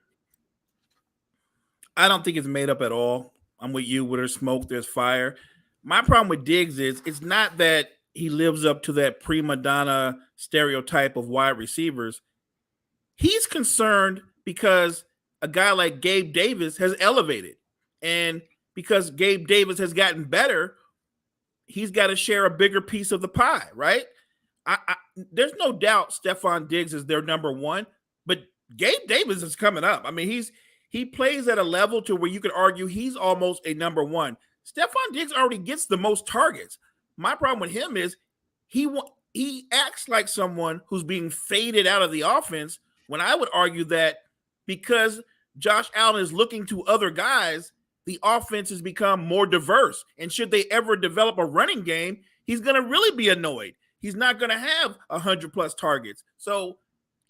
I don't think it's made up at all. I'm with you. Where there's smoke, there's fire. My problem with Diggs is it's not that he lives up to that prima donna stereotype of wide receivers. He's concerned because a guy like Gabe Davis has elevated. And because Gabe Davis has gotten better, he's got to share a bigger piece of the pie, right? There's no doubt Stephon Diggs is their number one, but Gabe Davis is coming up. I mean, he plays at a level to where you could argue he's almost a number one. Stephon Diggs already gets the most targets. My problem with him is he acts like someone who's being faded out of the offense, when I would argue that because Josh Allen is looking to other guys, the offense has become more diverse. And should they ever develop a running game, he's going to really be annoyed. He's not going to have 100+ targets. So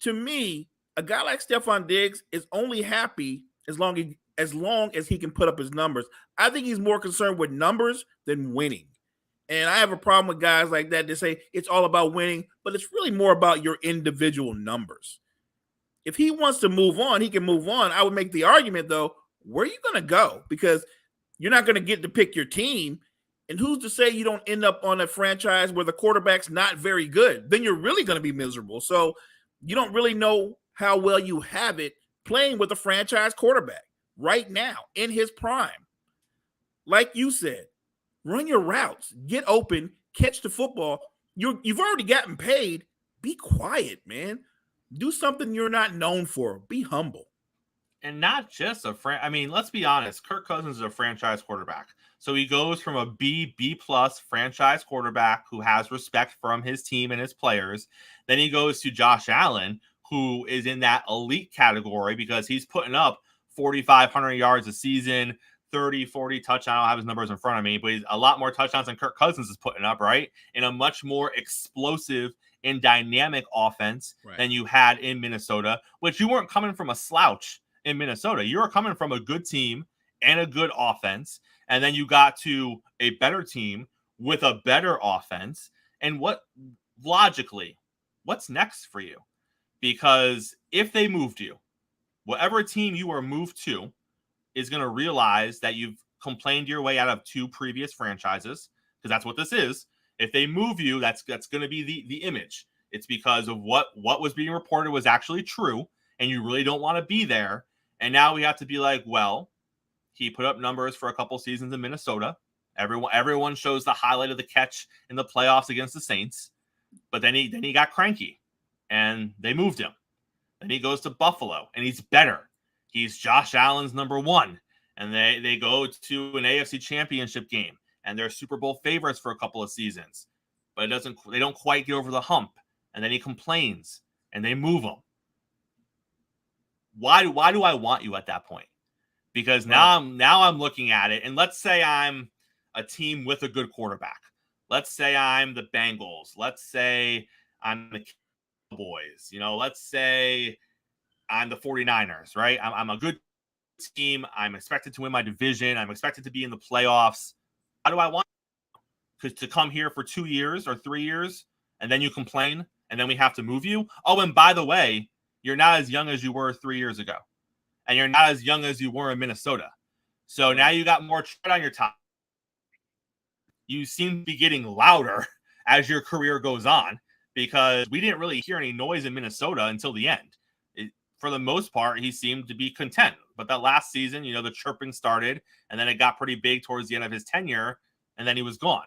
to me, a guy like Stephon Diggs is only happy as long as he can put up his numbers. I think he's more concerned with numbers than winning. And I have a problem with guys like that that say it's all about winning, but it's really more about your individual numbers. If he wants to move on, he can move on. I would make the argument, though, where are you going to go? Because you're not going to get to pick your team. And who's to say you don't end up on a franchise where the quarterback's not very good? Then you're really going to be miserable. So you don't really know how well you have it playing with a franchise quarterback right now in his prime. Like you said, run your routes, get open, catch the football. You've already gotten paid. Be quiet, man. Do something you're not known for. Be humble. And not just let's be honest. Kirk Cousins is a franchise quarterback. So he goes from a B+ franchise quarterback who has respect from his team and his players. Then he goes to Josh Allen, who is in that elite category because he's putting up 4,500 yards a season, 30, 40 touchdowns. I don't have his numbers in front of me, but he's a lot more touchdowns than Kirk Cousins is putting up, right? In a much more explosive and dynamic offense than you had in Minnesota, which you weren't coming from a slouch in Minnesota. You were coming from a good team and a good offense, and then you got to a better team with a better offense. And what's next for you? Because if they moved you, whatever team you are moved to is going to realize that you've complained your way out of 2 previous franchises, because that's what this is. If they move you, that's going to be the image. It's because of what was being reported was actually true, and you really don't want to be there. And now we have to be like, well, he put up numbers for a couple seasons in Minnesota. Everyone shows the highlight of the catch in the playoffs against the Saints, but then he got cranky, and they moved him. Then he goes to Buffalo, and he's better. He's Josh Allen's number one, and they go to an AFC Championship game, and they're Super Bowl favorites for a couple of seasons, but they don't quite get over the hump, and then he complains, and they move him. Why do I want you at that point? Because now I'm looking at it, and let's say I'm a team with a good quarterback. Let's say I'm the Bengals. Let's say I'm the Cowboys. Let's say I'm the 49ers, right? I'm a good team. I'm expected to win my division. I'm expected to be in the playoffs. How do I want to come here for 2 years or 3 years, and then you complain, and then we have to move you? Oh, and by the way, you're not as young as you were 3 years ago, and you're not as young as you were in Minnesota. So now you got more tread on your top. You seem to be getting louder as your career goes on, because we didn't really hear any noise in Minnesota until the end. For the most part, he seemed to be content. But that last season, the chirping started, and then it got pretty big towards the end of his tenure, and then he was gone.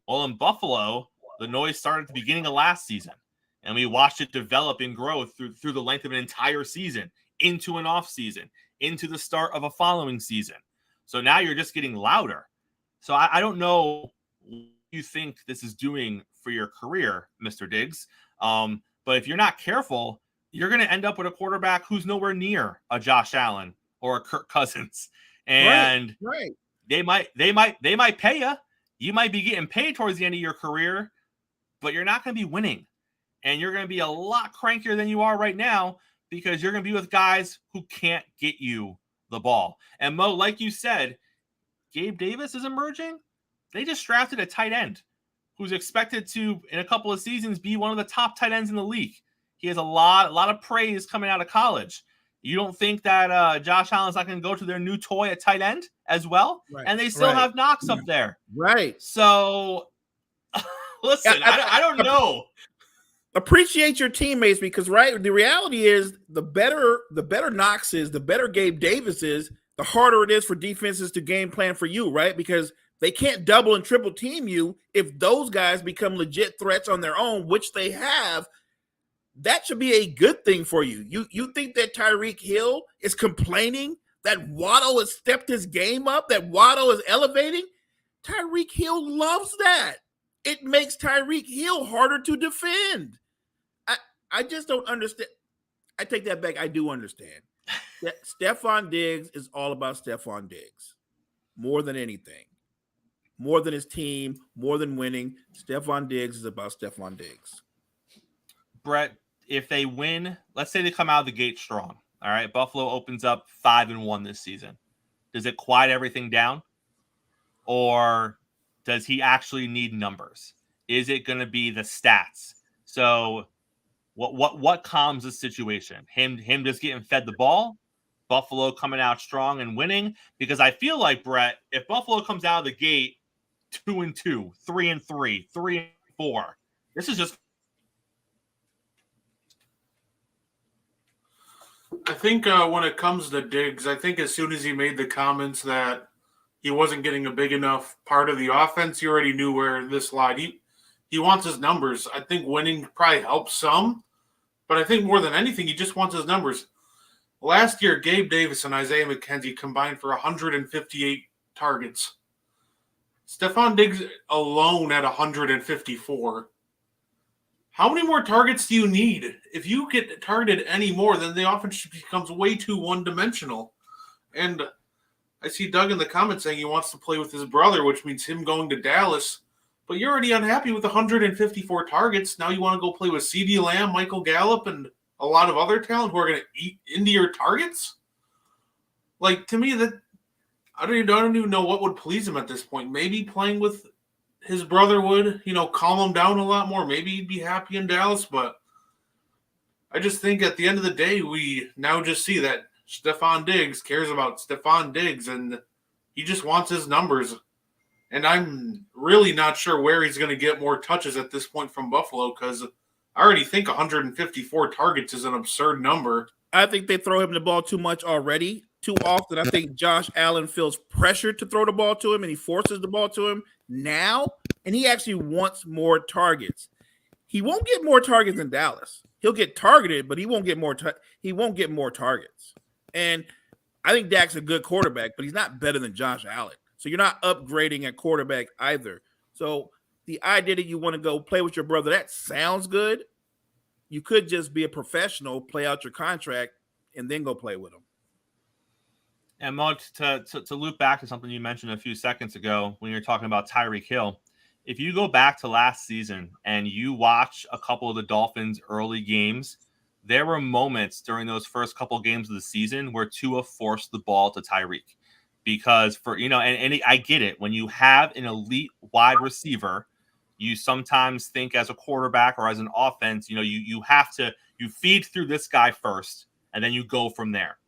Well, in Buffalo, the noise started at the beginning of last season, and we watched it develop and grow through the length of an entire season, into an off season, into the start of a following season. So now you're just getting louder. So I don't know what you think this is doing for your career, Mr. Diggs. But if you're not careful, you're going to end up with a quarterback who's nowhere near a Josh Allen or a Kirk Cousins. And right. they might pay you. You might be getting paid towards the end of your career, but you're not going to be winning. And you're going to be a lot crankier than you are right now because you're going to be with guys who can't get you the ball. And Mo, like you said, Gabe Davis is emerging. They just drafted a tight end who's expected to, in a couple of seasons, be one of the top tight ends in the league. He has a lot of praise coming out of college. You don't think that Josh Allen's not going to go to their new toy at tight end as well? Right. And they still have Knox up there. Right. So, listen, I don't know. Appreciate your teammates because, right, the reality is the better Knox is, the better Gabe Davis is, the harder it is for defenses to game plan for you, right? Because they can't double and triple team you if those guys become legit threats on their own, which they have. That should be a good thing for you. You think that Tyreek Hill is complaining that Waddle has stepped his game up, that Waddle is elevating? Tyreek Hill loves that. It makes Tyreek Hill harder to defend. I just don't understand. I take that back. I do understand. Stephon Diggs is all about Stephon Diggs. More than anything. More than his team, more than winning. Stephon Diggs is about Stephon Diggs. Brett, if they win, let's say they come out of the gate strong. All right, Buffalo opens up 5-1 this season. Does it quiet everything down? Or does he actually need numbers? Is it going to be the stats? So what calms the situation? Him just getting fed the ball? Buffalo coming out strong and winning? Because I feel like, Brett, if Buffalo comes out of the gate 2-2, 3-3, 3-4, this is just. I think when it comes to Diggs, I think as soon as he made the comments that he wasn't getting a big enough part of the offense, he already knew where this lied. He wants his numbers. I think winning probably helps some, but I think more than anything, he just wants his numbers. Last year, Gabe Davis and Isaiah McKenzie combined for 158 targets. Stephon Diggs alone at 154. How many more targets do you need? If you get targeted any more, then the offense becomes way too one-dimensional. And I see Doug in the comments saying he wants to play with his brother, which means him going to Dallas. But you're already unhappy with 154 targets. Now you want to go play with CeeDee Lamb, Michael Gallup, and a lot of other talent who are going to eat into your targets? Like, to me, that I don't even know what would please him at this point. Maybe playing with his brother would, calm him down a lot more. Maybe he'd be happy in Dallas, but I just think at the end of the day, we now just see that Stephon Diggs cares about Stephon Diggs, and he just wants his numbers. And I'm really not sure where he's going to get more touches at this point from Buffalo, because I already think 154 targets is an absurd number. I think they throw him the ball too much already, too often. I think Josh Allen feels pressure to throw the ball to him, and he forces the ball to him now, and he actually wants more targets. He won't get more targets in Dallas. He'll get targeted, but he won't get more targets. And I think Dak's a good quarterback, but he's not better than Josh Allen. So you're not upgrading at quarterback either. So the idea that you want to go play with your brother, that sounds good. You could just be a professional, play out your contract, and then go play with him. And Mo, to loop back to something you mentioned a few seconds ago when you were talking about Tyreek Hill, if you go back to last season and you watch a couple of the Dolphins' early games, there were moments during those first couple games of the season where Tua forced the ball to Tyreek. Because I get it. When you have an elite wide receiver, you sometimes think as a quarterback or as an offense, you feed through this guy first, and then you go from there.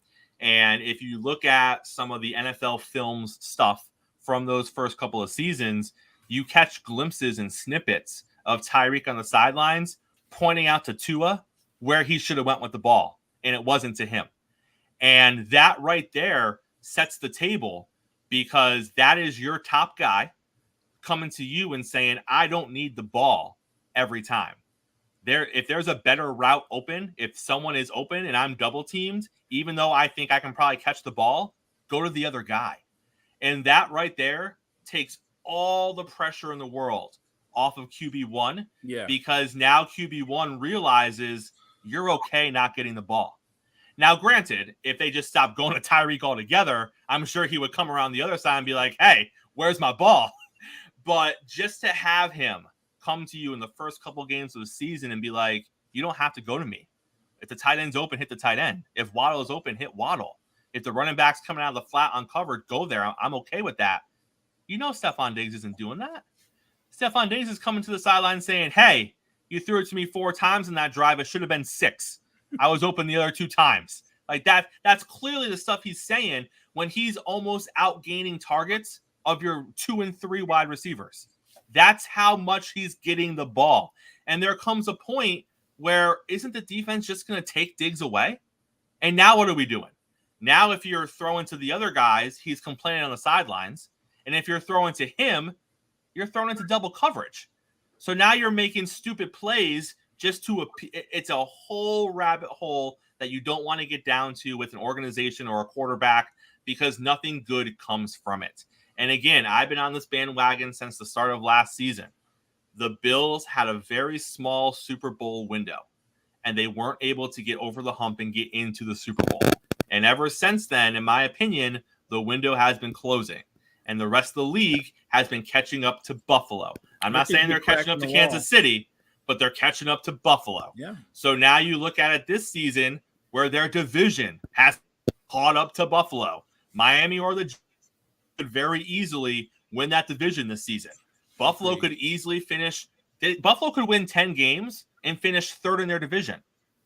And if you look at some of the NFL Films stuff from those first couple of seasons, you catch glimpses and snippets of Tyreek on the sidelines pointing out to Tua where he should have went with the ball, and it wasn't to him. And that right there sets the table, because that is your top guy coming to you and saying, I don't need the ball every time. If there's a better route open, if someone is open and I'm double teamed, even though I think I can probably catch the ball, go to the other guy. And that right there takes all the pressure in the world off of QB1. Yeah. Because now QB1 realizes you're okay not getting the ball. Now, granted, if they just stopped going to Tyreek altogether, I'm sure he would come around the other side and be like, hey, where's my ball? But just to have him come to you in the first couple games of the season and be like, you don't have to go to me. If the tight end's open, hit the tight end. If Waddle is open, hit Waddle. If the running back's coming out of the flat uncovered, go there. I'm okay with that. You know Stephon Diggs isn't doing that. Stephon Diggs is coming to the sideline saying, hey, you threw it to me 4 times in that drive. It should have been 6. I was open the other 2 times. Like that's clearly the stuff he's saying when he's almost outgaining targets of your 2 and 3 wide receivers. That's how much he's getting the ball. And there comes a point where isn't the defense just going to take Diggs away? And now what are we doing? Now if you're throwing to the other guys, he's complaining on the sidelines. And if you're throwing to him, you're throwing into double coverage. So now you're making stupid plays just to it's a whole rabbit hole that you don't want to get down to with an organization or a quarterback because nothing good comes from it. And again, I've been on this bandwagon since the start of last season. The Bills had a very small Super Bowl window, and they weren't able to get over the hump and get into the Super Bowl. And ever since then, in my opinion, the window has been closing, and the rest of the league has been catching up to Buffalo. I'm not saying they're catching up to Kansas City, but they're catching up to Buffalo. Yeah. So now you look at it this season where their division has caught up to Buffalo. Miami or the Jets could very easily win that division this season. Buffalo could easily finish. Buffalo could win 10 games and finish 3rd in their division.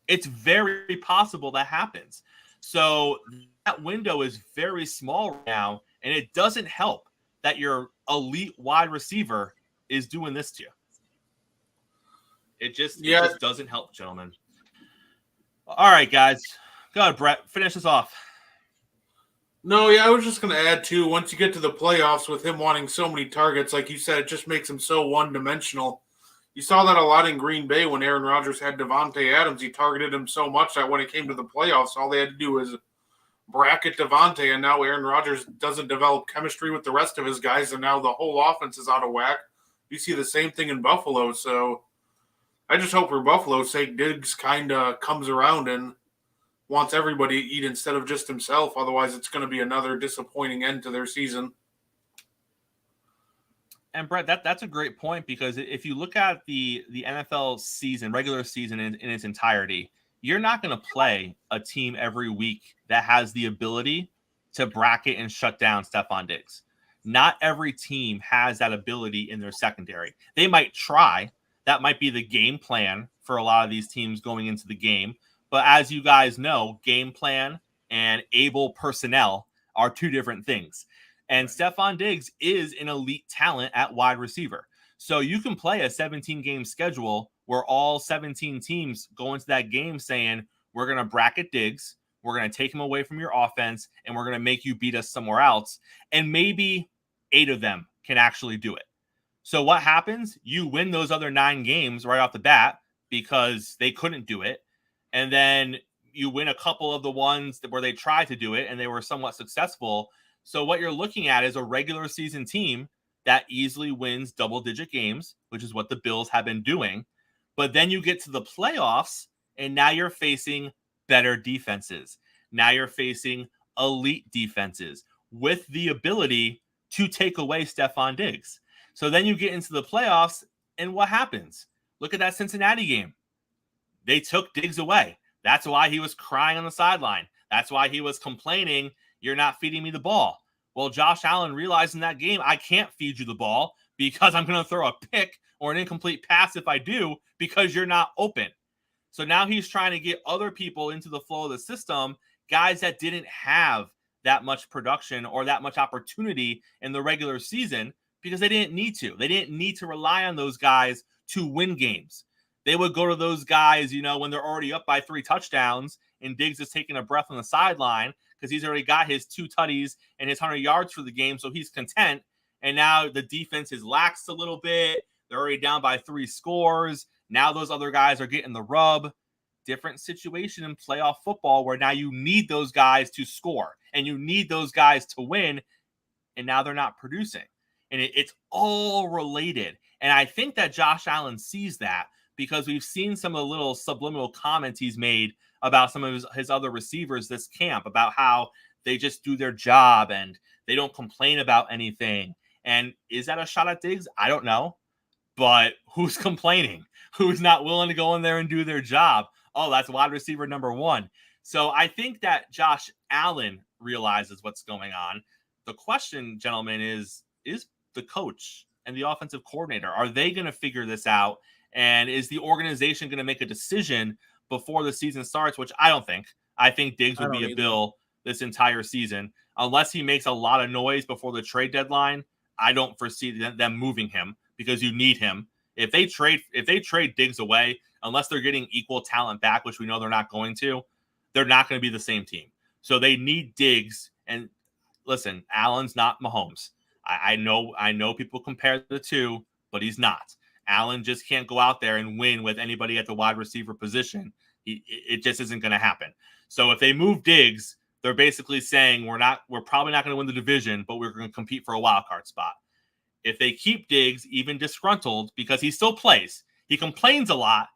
It's very possible that happens. So that window is very small right now, and it doesn't help that your elite wide receiver is doing this to you. It just doesn't help, gentlemen. All right, guys. Go ahead, Brett. Finish this off. No, yeah, I was just going to add, too, once you get to the playoffs with him wanting so many targets, like you said, it just makes him so one-dimensional. You saw that a lot in Green Bay when Aaron Rodgers had Devontae Adams. He targeted him so much that when it came to the playoffs, all they had to do was bracket Devontae, and now Aaron Rodgers doesn't develop chemistry with the rest of his guys, and now the whole offense is out of whack. You see the same thing in Buffalo, so I just hope for Buffalo's sake, Diggs kind of comes around and wants everybody to eat instead of just himself. Otherwise, it's going to be another disappointing end to their season. And Brett, that's a great point because if you look at the NFL season, regular season in its entirety, you're not going to play a team every week that has the ability to bracket and shut down Stephon Diggs. Not every team has that ability in their secondary. They might try. That might be the game plan for a lot of these teams going into the game. But as you guys know, game plan and able personnel are 2 different things. And Stephon Diggs is an elite talent at wide receiver. So you can play a 17-game schedule where all 17 teams go into that game saying, we're going to bracket Diggs, we're going to take him away from your offense, and we're going to make you beat us somewhere else. And maybe 8 of them can actually do it. So what happens? You win those other 9 games right off the bat because they couldn't do it. And then you win a couple of the ones where they tried to do it and they were somewhat successful. So what you're looking at is a regular season team that easily wins double-digit games, which is what the Bills have been doing. But then you get to the playoffs, and now you're facing better defenses. Now you're facing elite defenses with the ability to take away Stephon Diggs. So then you get into the playoffs, and what happens? Look at that Cincinnati game. They took Diggs away. That's why he was crying on the sideline. That's why he was complaining, you're not feeding me the ball. Well, Josh Allen realized in that game, I can't feed you the ball because I'm going to throw a pick or an incomplete pass if I do because you're not open. So now he's trying to get other people into the flow of the system, guys that didn't have that much production or that much opportunity in the regular season because they didn't need to. They didn't need to rely on those guys to win games. They would go to those guys, when they're already up by 3 touchdowns and Diggs is taking a breath on the sideline because he's already got his 2 tutties and his 100 yards for the game, so he's content. And now the defense is laxed a little bit. They're already down by 3 scores. Now those other guys are getting the rub. Different situation in playoff football where now you need those guys to score and you need those guys to win, and now they're not producing. And it's all related. And I think that Josh Allen sees that because we've seen some of the little subliminal comments he's made about some of his other receivers this camp, about how they just do their job and they don't complain about anything. And is that a shot at Diggs? I don't know. but who's complaining? Who's not willing to go in there and do their job? Oh, that's wide receiver number 1. So I think that Josh Allen realizes what's going on. The question, gentlemen, is the coach and the offensive coordinator, are they going to figure this out? And is the organization going to make a decision before the season starts, which I don't think. I think Diggs would be a Bill this entire season. Unless he makes a lot of noise before the trade deadline, I don't foresee them moving him because you need him. If they trade Diggs away, unless they're getting equal talent back, which we know they're not going to, they're not going to be the same team. So they need Diggs. And listen, Allen's not Mahomes. I know people compare the two, but he's not. Allen just can't go out there and win with anybody at the wide receiver position. It just isn't going to happen. So if they move Diggs, they're basically saying we're probably not going to win the division, but we're going to compete for a wild card spot. If they keep Diggs, even disgruntled, because he still plays, he complains a lot,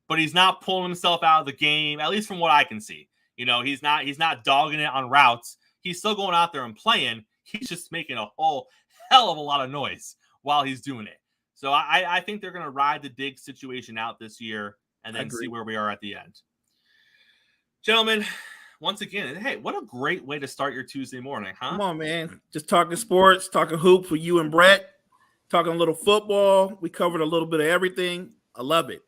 but he's not pulling himself out of the game, at least from what I can see. He's not dogging it on routes. He's still going out there and playing. He's just making a whole hell of a lot of noise while he's doing it. So I think they're going to ride the Diggs situation out this year and then see where we are at the end. Gentlemen, once again, hey, what a great way to start your Tuesday morning, huh? Come on, man. Just talking sports, talking hoops with you and Brett, talking a little football. We covered a little bit of everything. I love it.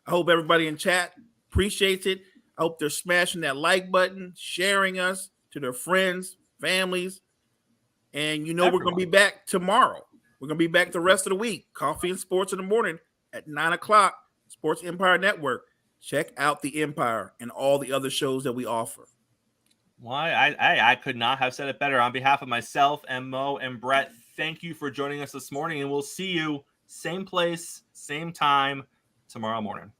I hope everybody in chat appreciates it. I hope they're smashing that like button, sharing us to their friends, families. And we're going to be back tomorrow. We're going to be back the rest of the week. Coffee and Sports in the morning at 9 o'clock, Sports Empire Network. Check out the Empire and all the other shows that we offer. Why, I could not have said it better. On behalf of myself and Mo and Brett, thank you for joining us this morning, and we'll see you same place, same time tomorrow morning.